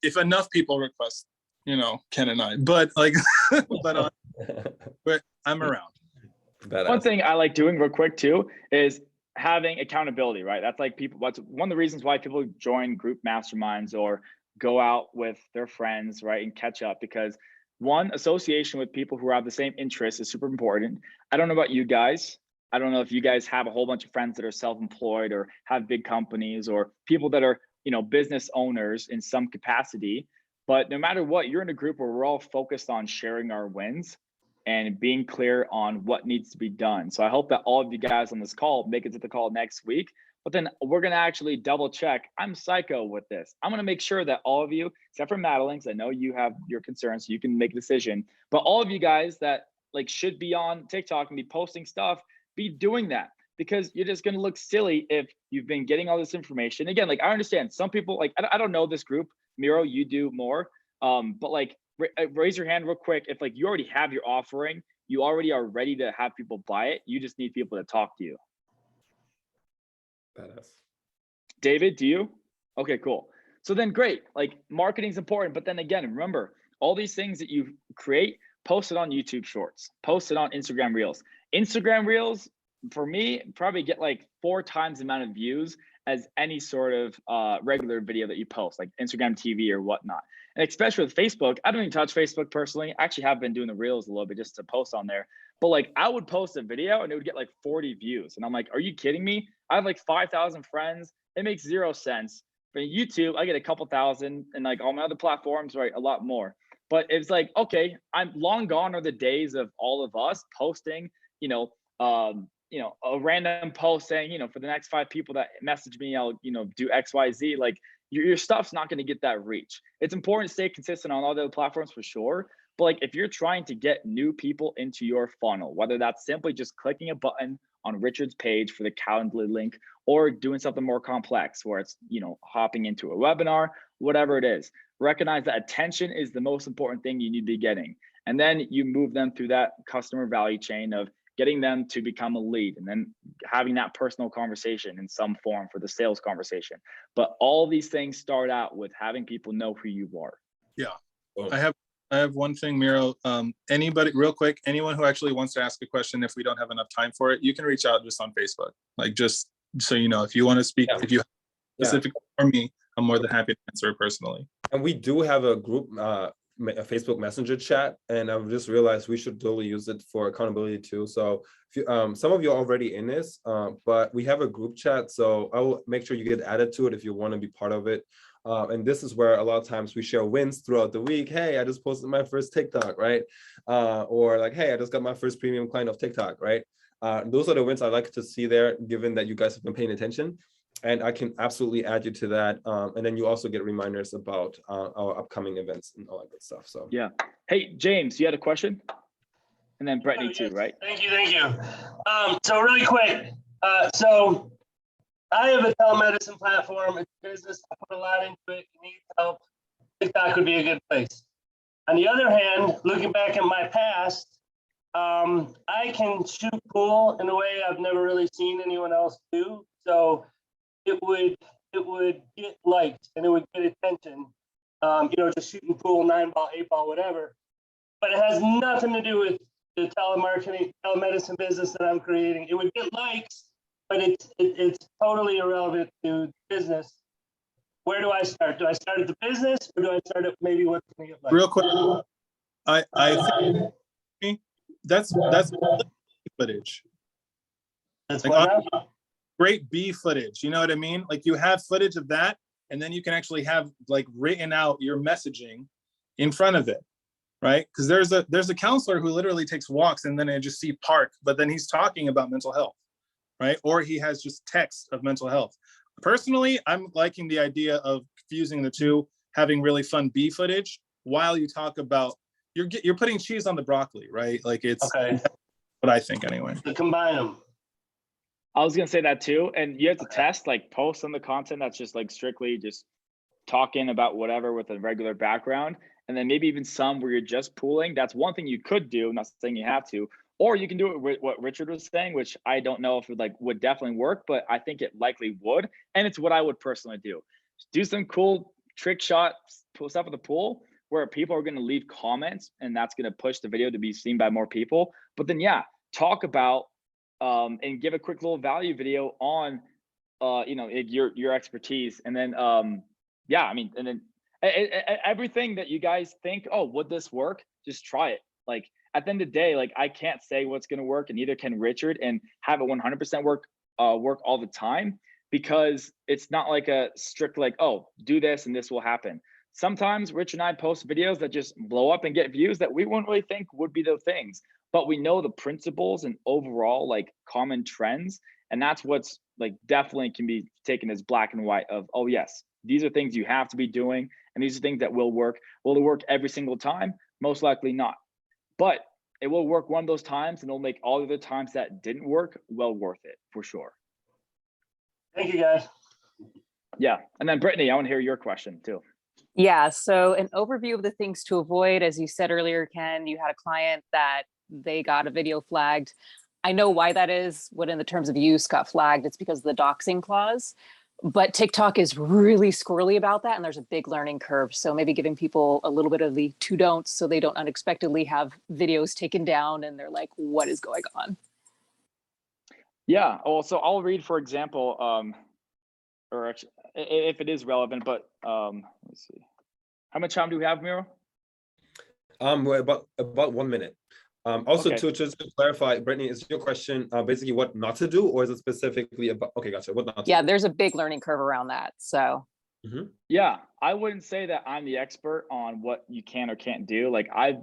if enough people request, Ken and I. But like, but I'm around. Badass. One thing I like doing real quick too is having accountability, right? That's like what's one of the reasons why people join group masterminds or go out with their friends, right? And catch up, because one, association with people who have the same interests is super important. I don't know about you guys. I don't know if you guys have a whole bunch of friends that are self-employed or have big companies or people that are, business owners in some capacity. But no matter what, you're in a group where we're all focused on sharing our wins and being clear on what needs to be done. So I hope that all of you guys on this call make it to the call next week. But then we're going to actually double check. I'm psycho with this. I'm going to make sure that all of you, except for Madeline, because I know you have your concerns, so you can make a decision. But all of you guys that should be on TikTok and be posting stuff, be doing that, because you're just going to look silly if you've been getting all this information. Again, I understand some people, I don't know this group. Miro, you do more. But raise your hand real quick if you already have your offering, you already are ready to have people buy it. You just need people to talk to you. Badass. David, do you? Okay, cool. So then great. Marketing is important, but then again, remember all these things that you create, post it on YouTube Shorts, post it on Instagram Reels. Instagram Reels, for me, probably get 4 times the amount of views as any sort of regular video that you post, like Instagram TV or whatnot. And especially with Facebook, I don't even touch Facebook personally. I actually have been doing the Reels a little bit just to post on there. But I would post a video and it would get 40 views. And I'm like, are you kidding me? I have 5,000 friends. It makes 0 sense. But YouTube, I get a couple thousand, and all my other platforms, right, a lot more. But it's okay, I'm long gone are the days of all of us posting, a random post saying, for the next 5 people that message me, I'll, do XYZ. Your stuff's not going to get that reach. It's important to stay consistent on all the other platforms for sure. But if you're trying to get new people into your funnel, whether that's simply just clicking a button on Richard's page for the Calendly link, or doing something more complex where it's, hopping into a webinar, whatever it is, recognize that attention is the most important thing you need to be getting. And then you move them through that customer value chain of getting them to become a lead, and then having that personal conversation in some form for the sales conversation. But all these things start out with having people know who you are. Yeah. I have one thing, Miro. Anybody, real quick, anyone who actually wants to ask a question, if we don't have enough time for it, you can reach out just on Facebook. Just so you know, if you want to speak, if you have specifically for me, I'm more than happy to answer it personally. And we do have a group, a Facebook Messenger chat, and I've just realized we should totally use it for accountability too. So if you, some of you are already in this, but we have a group chat, so I will make sure you get added to it if you want to be part of it. And this is where a lot of times we share wins throughout the week. Hey, I just posted my first TikTok, right? Or hey, I just got my first premium client of TikTok, right? Those are the wins I like to see there, given that you guys have been paying attention. And I can absolutely add you to that. And then you also get reminders about our upcoming events and all that good stuff. So yeah. Hey, James, you had a question? And then Brittany too, right? Thank you. So really quick, so I have a telemedicine platform. It's a business. I put a lot into it. It needs help. TikTok would be a good place. On the other hand, looking back at my past, I can shoot pool in a way I've never really seen anyone else do. So it would get liked and it would get attention. Just shooting pool, 9-ball, 8-ball, whatever. But it has nothing to do with the telemedicine business that I'm creating. It would get likes, but it's totally irrelevant to business. Where do I start? Do I start at the business, or do I start at maybe what's going to get likes? Real quick, I think that's footage. That's great B footage. You know what I mean? You have footage of that, and then you can actually have written out your messaging in front of it, right? Because there's a counselor who literally takes walks, and then I just see park, but then he's talking about mental health, right? Or he has just text of mental health. Personally, I'm liking the idea of fusing the two, having really fun B footage while you talk about you're putting cheese on the broccoli, right? It's okay. What I think anyway. To combine them. I was gonna say that too. And you have to test, like post on the content that's just like strictly just talking about whatever with a regular background. And then maybe even some where you're just pooling. That's one thing you could do. I'm not saying you have to. Or you can do it with what Richard was saying, which I don't know if it like would definitely work, but I think it likely would. And it's what I would personally do. Do some cool trick shots, stuff at the pool where people are going to leave comments, and that's going to push the video to be seen by more people. But then, yeah, talk about and give a quick little value video on, you know, your expertise. And then, yeah, I mean, and then everything that you guys think, oh, would this work? Just try it. Like at the end of the day, like I can't say what's going to work, and neither can Richard, and have it 100% work all the time, because it's not like a strict like, oh, do this and this will happen. Sometimes Rich and I post videos that just blow up and get views that we wouldn't really think would be the things, but we know the principles and overall like common trends. And that's what's like definitely can be taken as black and white of, oh yes, these are things you have to be doing. And these are things that will work. Will it work every single time? Most likely not. But it will work one of those times, and it'll make all the other times that didn't work well worth it for sure. Thank you, guys. Yeah. And then Brittany, I want to hear your question too. Yeah, so an overview of the things to avoid. As you said earlier, Ken, you had a client that they got a video flagged. I know why that is, what in the terms of use got flagged. It's because of the doxing clause. But TikTok is really squirrely about that, and there's a big learning curve. So maybe giving people a little bit of the to don'ts so they don't unexpectedly have videos taken down and they're like, what is going on? Yeah, well, so I'll read, for example, or actually, if it is relevant, but let's see. How much time do we have, Miro? We're about 1 minute. Also, Okay. just to clarify, Brittany, is your question basically what not to do, or is it specifically about? Okay, gotcha. What not to Yeah, do? there's a big learning curve around that. So Yeah, I wouldn't say that I'm the expert on what you can or can't do. Like I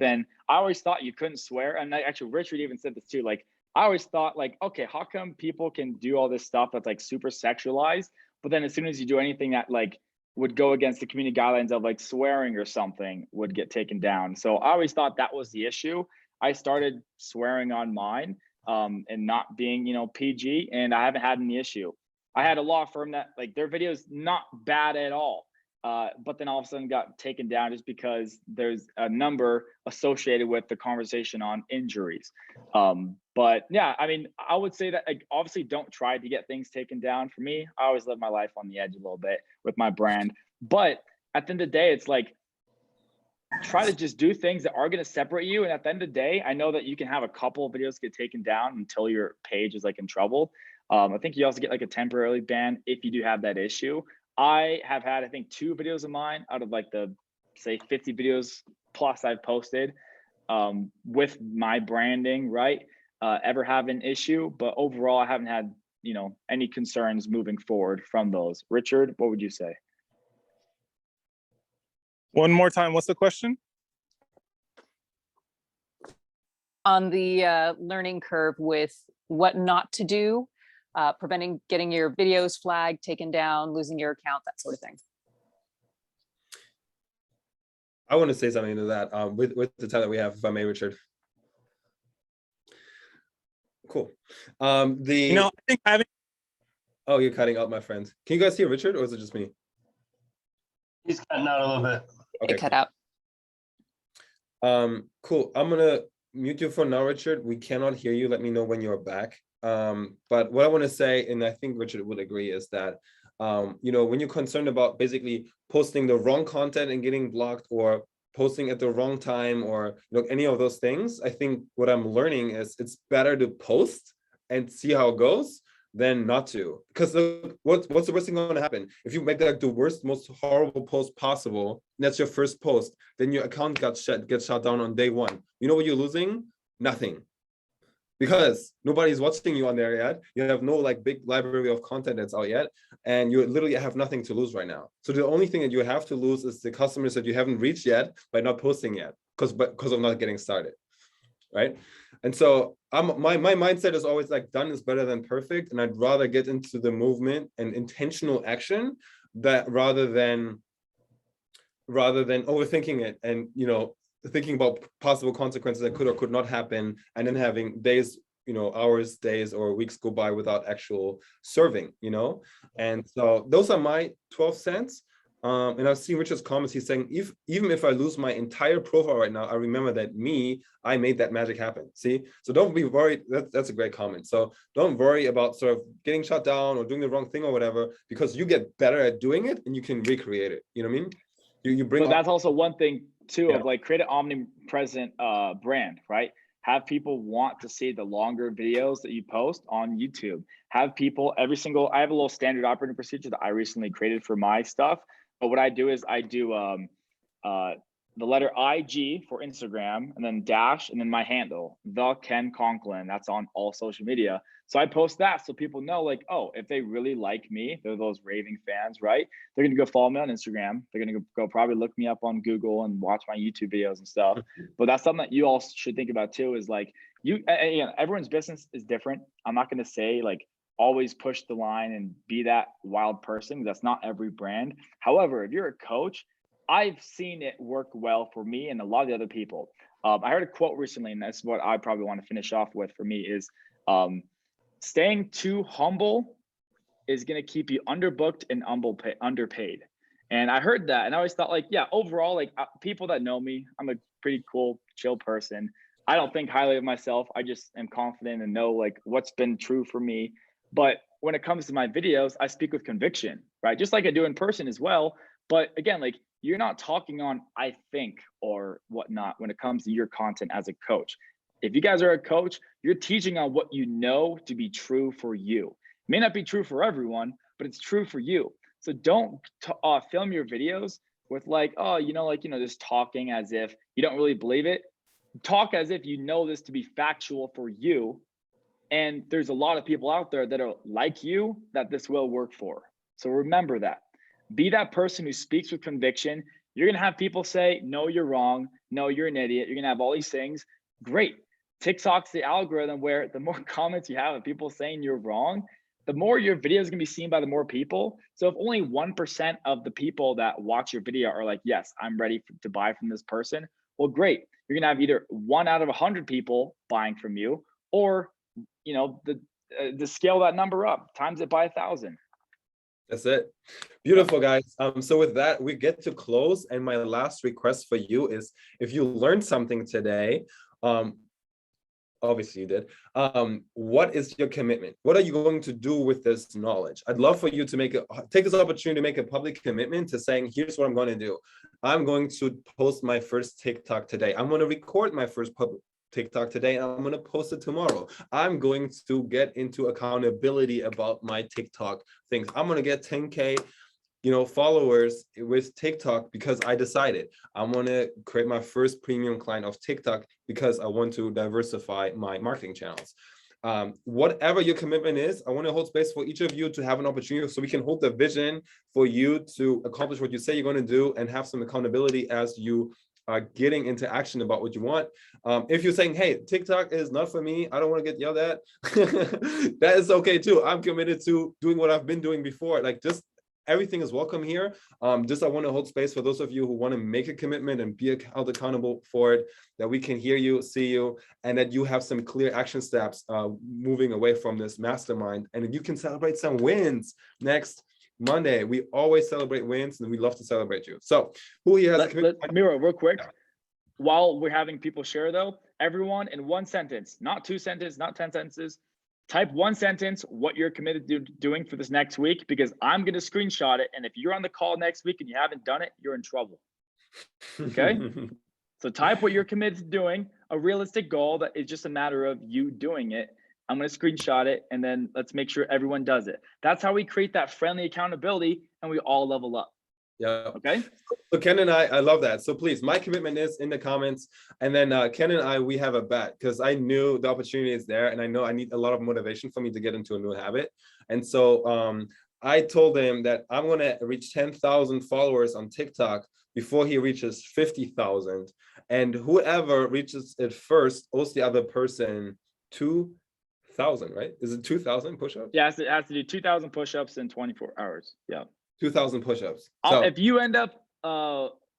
always thought you couldn't swear. And actually Richard even said this too. Like I always thought like, okay, how come people can do all this stuff that's like super sexualized, but then as soon as you do anything that like would go against the community guidelines of like swearing or something would get taken down. So I always thought that was the issue. I started swearing on mine and not being, you know, PG, and I haven't had any issue. I had a law firm that like their videos not bad at all, but then all of a sudden got taken down just because there's a number associated with the conversation on injuries. But yeah, I mean, I would say that like obviously don't try to get things taken down. For me, I always live my life on the edge a little bit with my brand. But at the end of the day, it's like try to just do things that are going to separate you. And at the end of the day, I know that you can have a couple of videos get taken down until your page is like in trouble. I think you also get like a temporary ban if you do have that issue. I have had, I think, 2 videos of mine out of like the, say 50 videos plus I've posted with my branding, right? Ever have an issue, but overall I haven't had, you know, any concerns moving forward from those. Richard, what would you say? One more time, what's the question? on the learning curve with what not to do, preventing getting your videos flagged, taken down, losing your account, that sort of thing. I want to say something to that with the time that we have, if I may, Richard. Cool. You know, I think having. Oh, you're cutting out, my friend. Can you guys hear Richard, or is it just me? He's cutting out a little bit. Okay. It cut out. Cool. I'm gonna mute you for now, Richard. We cannot hear you. Let me know when you're back. But what I want to say, and I think Richard would agree, is that you know, when you're concerned about basically posting the wrong content and getting blocked, or posting at the wrong time, or you know, any of those things, I think what I'm learning is it's better to post and see how it goes than not to. Because what's the worst thing going to happen? If you make like the worst, most horrible post possible, and that's your first post, then your account gets shut down on day one. You know what you're losing? Nothing. Because nobody's watching you on there yet. You have no like big library of content that's out yet, and you literally have nothing to lose right now. So the only thing that you have to lose is the customers that you haven't reached yet by not posting yet, because of not getting started, right? And so my mindset is always like done is better than perfect, and I'd rather get into the movement and intentional action that rather than overthinking it and, you know, thinking about possible consequences that could or could not happen, and then having days hours, days, or weeks go by without actual serving, and so those are my 12 cents. And I've seen Richard's comments. He's saying, even if I lose my entire profile right now, I remember that I made that magic happen. See, so don't be worried. That's a great comment. So don't worry about sort of getting shut down or doing the wrong thing or whatever, because you get better at doing it and you can recreate it. You know what I mean? You bring. But that's also one thing too, Yeah. of like create an omnipresent brand, right? Have people want to see the longer videos that you post on YouTube. Have people I have a little standard operating procedure that I recently created for my stuff. But what I do is I do the letter IG for Instagram, and then dash, and then my handle, the Ken Conklin. That's on all social media. So I post that so people know, like, oh, if they really like me, they're those raving fans, right? They're gonna go follow me on Instagram. They're gonna go probably look me up on Google and watch my YouTube videos and stuff. But that's something that you all should think about too. Is like everyone's business is different. I'm not gonna say like always push the line and be that wild person. That's not every brand. However, if you're a coach, I've seen it work well for me and a lot of the other people. I heard a quote recently, and that's what I probably want to finish off with for me is staying too humble is going to keep you underbooked and underpaid. And I heard that, and I always thought, like, yeah, overall, like people that know me, I'm a pretty cool, chill person. I don't think highly of myself. I just am confident and know like what's been true for me. But when it comes to my videos, I speak with conviction, right? Just like I do in person as well. But again, like you're not talking on I think or whatnot when it comes to your content as a coach. If you guys are a coach, you're teaching on what you know to be true for you. It may not be true for everyone, but it's true for you. So don't film your videos with like, oh, just talking as if you don't really believe it. Talk as if you know this to be factual for you. And there's a lot of people out there that are like you that this will work for. So remember that. Be that person who speaks with conviction. You're going to have people say, no, you're wrong. No, you're an idiot. You're going to have all these things. Great. TikTok's the algorithm where the more comments you have of people saying you're wrong, the more your video is going to be seen by the more people. So if only 1% of the people that watch your video are like, yes, I'm ready to buy from this person. Well, great. You're going to have either 1 out of 100 people buying from you, or the scale that number up, times it by 1,000. That's it. Beautiful, guys. So with that, we get to close. And my last request for you is, if you learned something today, obviously you did, what is your commitment? What are you going to do with this knowledge? I'd love for you to take this opportunity to make a public commitment to saying, here's what I'm going to do. I'm going to post my first TikTok today. I'm going to record my first public TikTok today, and I'm going to post it tomorrow. I'm going to get into accountability about my TikTok things. I'm going to get 10K followers with TikTok because I decided. I'm going to create my first premium client of TikTok because I want to diversify my marketing channels. Whatever your commitment is, I want to hold space for each of you to have an opportunity so we can hold the vision for you to accomplish what you say you're going to do and have some accountability as you are getting into action about what you want. If you're saying, hey, TikTok is not for me, I don't want to get yelled at, that is okay too. I'm committed to doing what I've been doing before. Like, just everything is welcome here. I want to hold space for those of you who want to make a commitment and be held accountable for it, that we can hear you, see you, and that you have some clear action steps moving away from this mastermind, and that you can celebrate some wins next Monday. We always celebrate wins, and we love to celebrate you. So who here has a commitment? Miro, real quick, while we're having people share though, everyone in one sentence, not 2 sentences, not 10 sentences, type 1 sentence what you're committed to doing for this next week, because I'm going to screenshot it. And if you're on the call next week and you haven't done it, you're in trouble. Okay. So type what you're committed to doing, a realistic goal that is just a matter of you doing it. I'm going to screenshot it, and then let's make sure everyone does it. That's how we create that friendly accountability, and we all level up. Yeah. Okay. So Ken and I love that. So please, my commitment is in the comments. And then Ken and I, we have a bet, because I knew the opportunity is there, and I know I need a lot of motivation for me to get into a new habit. And so I told him that I'm going to reach 10,000 followers on TikTok before he reaches 50,000. And whoever reaches it first owes the other person 2,000, right? Is it 2,000 push-ups? Yeah, it has to do 2,000 push-ups in 24 hours. Yeah. 2,000 push-ups. So if you end up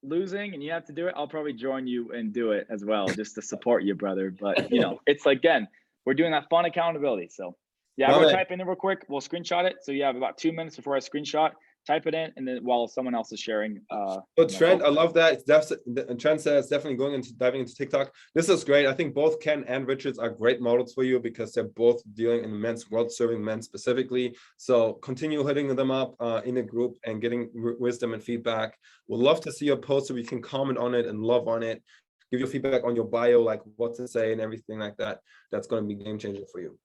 losing and you have to do it, I'll probably join you and do it as well, just to support you, brother. But it's like, again, we're doing that fun accountability. So yeah, I'm Love gonna it. type in it real quick. We'll screenshot it. So you have about 2 minutes before I screenshot, type it in, and then while someone else is sharing. So Trent, I love that. It's Trent says definitely diving into TikTok. This is great. I think both Ken and Richards are great models for you because they're both dealing in the men's world, serving men specifically. So continue hitting them up in a group and getting wisdom and feedback. We'd love to see your post so we can comment on it and love on it. Give your feedback on your bio, like what to say and everything like that. That's going to be game changing for you.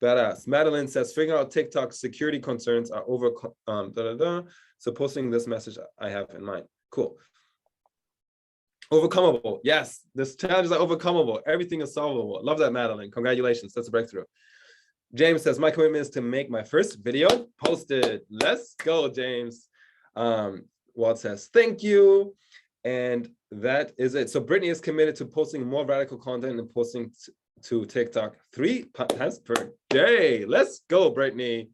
Badass. Madeline says, figuring out TikTok security concerns are over. So posting this message I have in mind. Cool. Overcomable. Yes, this challenge is overcomable. Everything is solvable. Love that, Madeline. Congratulations. That's a breakthrough. James says, my commitment is to make my first video posted. Let's go, James. Walt says, thank you. And that is it. So Brittany is committed to posting more radical content and posting to TikTok 3 times per day. Let's go, Brittany.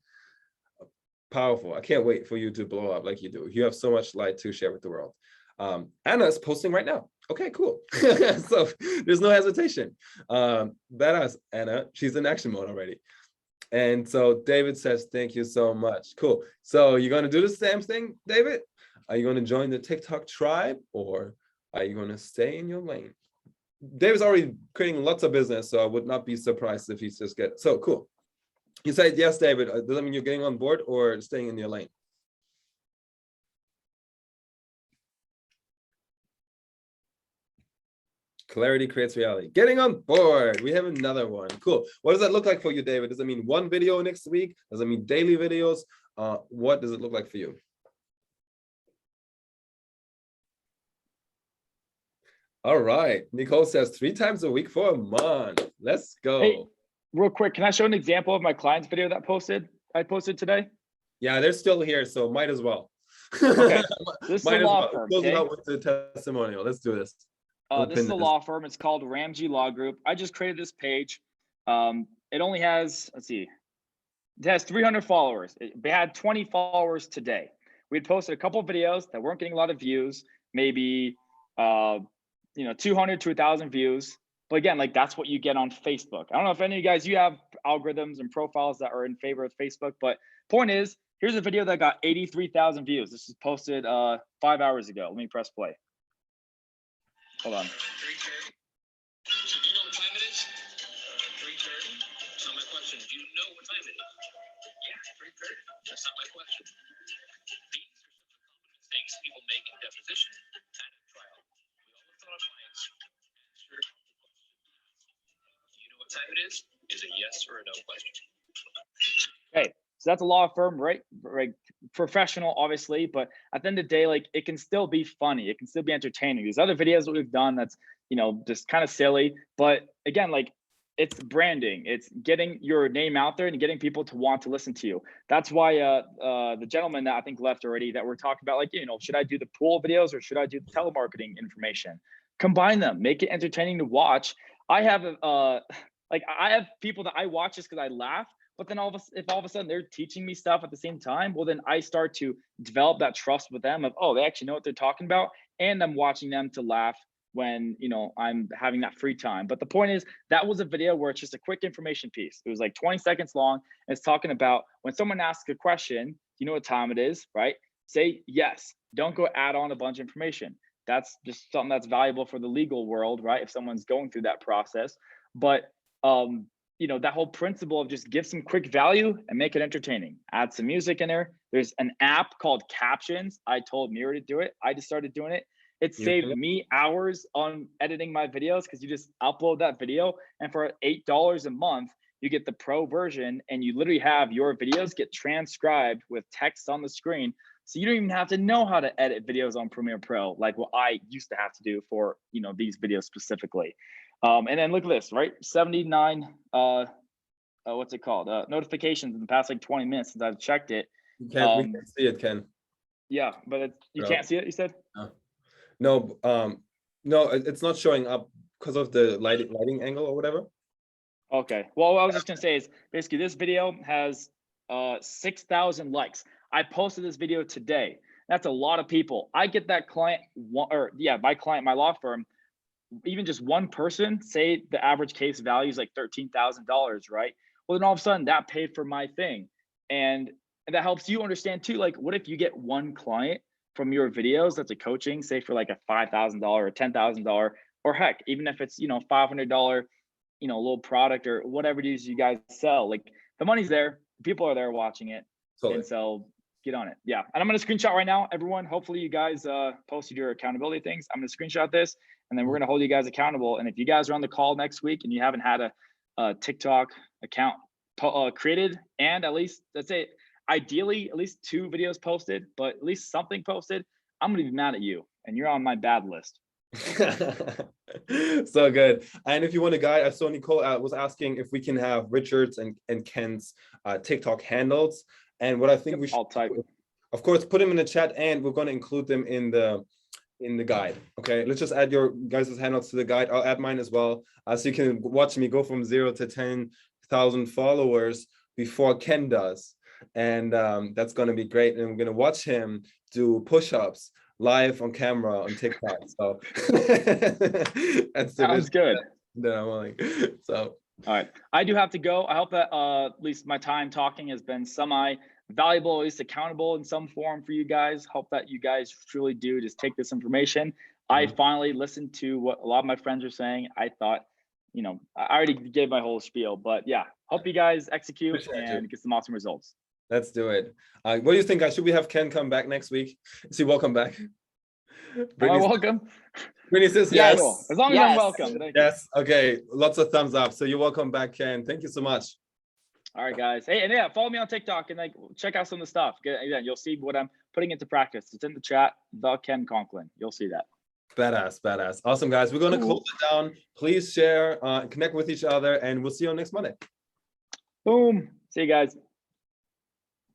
Powerful. I can't wait for you to blow up like you do. You have so much light to share with the world. Anna's posting right now. Okay, cool. So there's no hesitation. Badass Anna, she's in action mode already. And so David says, thank you so much. Cool. So you're going to do the same thing, David? Are you going to join the TikTok tribe or are you going to stay in your lane? David's already creating lots of business, so I would not be surprised if he's just so cool. You said yes, David. Does that mean you're getting on board or staying in your lane? Clarity creates reality. Getting on board. We have another one. Cool. What does that look like for you, David? Does it mean one video next week? Does it mean daily videos? What does it look like for you? All right. Nicole says 3 times a week for a month. Let's go. Hey, real quick, can I show an example of my client's video that I posted today? Yeah, they're still here, so might as well. Okay. This is a law firm. Close it Okay? out with the testimonial. Let's do this. This is a law firm. It's called Ramsey Law Group. I just created this page. It only has, let's see, it has 300 followers. They had 20 followers today. We had posted a couple of videos that weren't getting a lot of views, maybe 200 to 1,000 views. But again, like that's what you get on Facebook. I don't know if any of you guys, you have algorithms and profiles that are in favor of Facebook, but point is, here's a video that got 83,000 views. This was posted 5 hours ago. Let me press play. Hold on. 3:30. So do you know what time it is? 3:30. So my question, do you know what time it is? Yeah, 3:30. That's not my question. These are some of the common mistakes people make in deposition and in trial. We all tell our clients, answer the question. Do you know what time it is? Is a yes or a no question. Okay, so that's a law firm, right? Professional, obviously, but at the end of the day, like it can still be funny. It can still be entertaining. These other videos that we've done, that's, just kind of silly. But again, like it's branding. It's getting your name out there and getting people to want to listen to you. That's why the gentleman that I think left already that we're talking about, like, should I do the pool videos or should I do the telemarketing information? Combine them, make it entertaining to watch. I have I have people that I watch just because I laugh. But then if all of a sudden they're teaching me stuff at the same time, well, then I start to develop that trust with them of, oh, they actually know what they're talking about. And I'm watching them to laugh when, I'm having that free time. But the point is, that was a video where it's just a quick information piece. It was like 20 seconds long. And it's talking about when someone asks a question, you know what time it is, right? Say yes. Don't go add on a bunch of information. That's just something that's valuable for the legal world, right? If someone's going through that process. But that whole principle of just give some quick value and make it entertaining. Add some music in there. There's an app called Captions. I told Mira to do it. I just started doing it. It saved me hours on editing my videos because you just upload that video, and for $8 a month, you get the pro version, and you literally have your videos get transcribed with text on the screen. So you don't even have to know how to edit videos on Premiere Pro like what I used to have to do for these videos specifically. And then look at this, right? 79 what's it called? Notifications in the past like 20 minutes since I've checked it. We can't see it, Ken. Yeah, but you can't see it, you said? No, it's not showing up because of the lighting angle or whatever. Okay. Well, what I was just gonna say is basically this video has 6,000 likes. I posted this video today. That's a lot of people. I get that client, my client, my law firm, even just one person, say the average case value is like $13,000, right? Well, then all of a sudden that paid for my thing. And that helps you understand too, like, what if you get one client from your videos that's a coaching, say for like a $5,000 or $10,000, or heck, even if it's, $500, little product or whatever it is you guys sell, like the money's there, people are there watching it. Totally. And so get on it. Yeah. And I'm going to screenshot right now, everyone. Hopefully you guys posted your accountability things. I'm going to screenshot this, and then we're going to hold you guys accountable. And if you guys are on the call next week and you haven't had a TikTok account created, and at least, let's say, ideally at least 2 videos posted, but at least something posted, I'm going to be mad at you, and you're on my bad list. So good. And if you want a guide, I saw Nicole was asking if we can have Richard's and Ken's TikTok handles. And what I think we should, I'll type. Of course, put them in the chat, and we're going to include them in the guide. Okay, let's just add your guys' handles to the guide. I'll add mine as well, so you can watch me go from 0 to 10,000 followers before Ken does. And that's going to be great. And we're going to watch him do push-ups live on camera on TikTok. So that's sounds good. That I'm like, so. All right, I do have to go. I hope that at least my time talking has been semi-valuable, at least accountable in some form for you guys. Hope that you guys truly do just take this information. I finally listened to what a lot of my friends are saying. I thought, I already gave my whole spiel, but yeah, hope you guys execute and get some awesome results. Let's do it. What do you think, guys? Should we have Ken come back next week? Is he welcome back? Welcome. Brittany says Yeah, yes. cool. As long as I'm welcome. Thank you. Yes. Okay. Lots of thumbs up. So you're welcome back, Ken. Thank you so much. All right, guys. Hey, and yeah, follow me on TikTok and check out some of the stuff. Again, you'll see what I'm putting into practice. It's in the chat. The Ken Conklin. You'll see that. Badass. Awesome, guys. We're going to close it down. Please share, connect with each other, and we'll see you on next Monday. Boom. See you guys.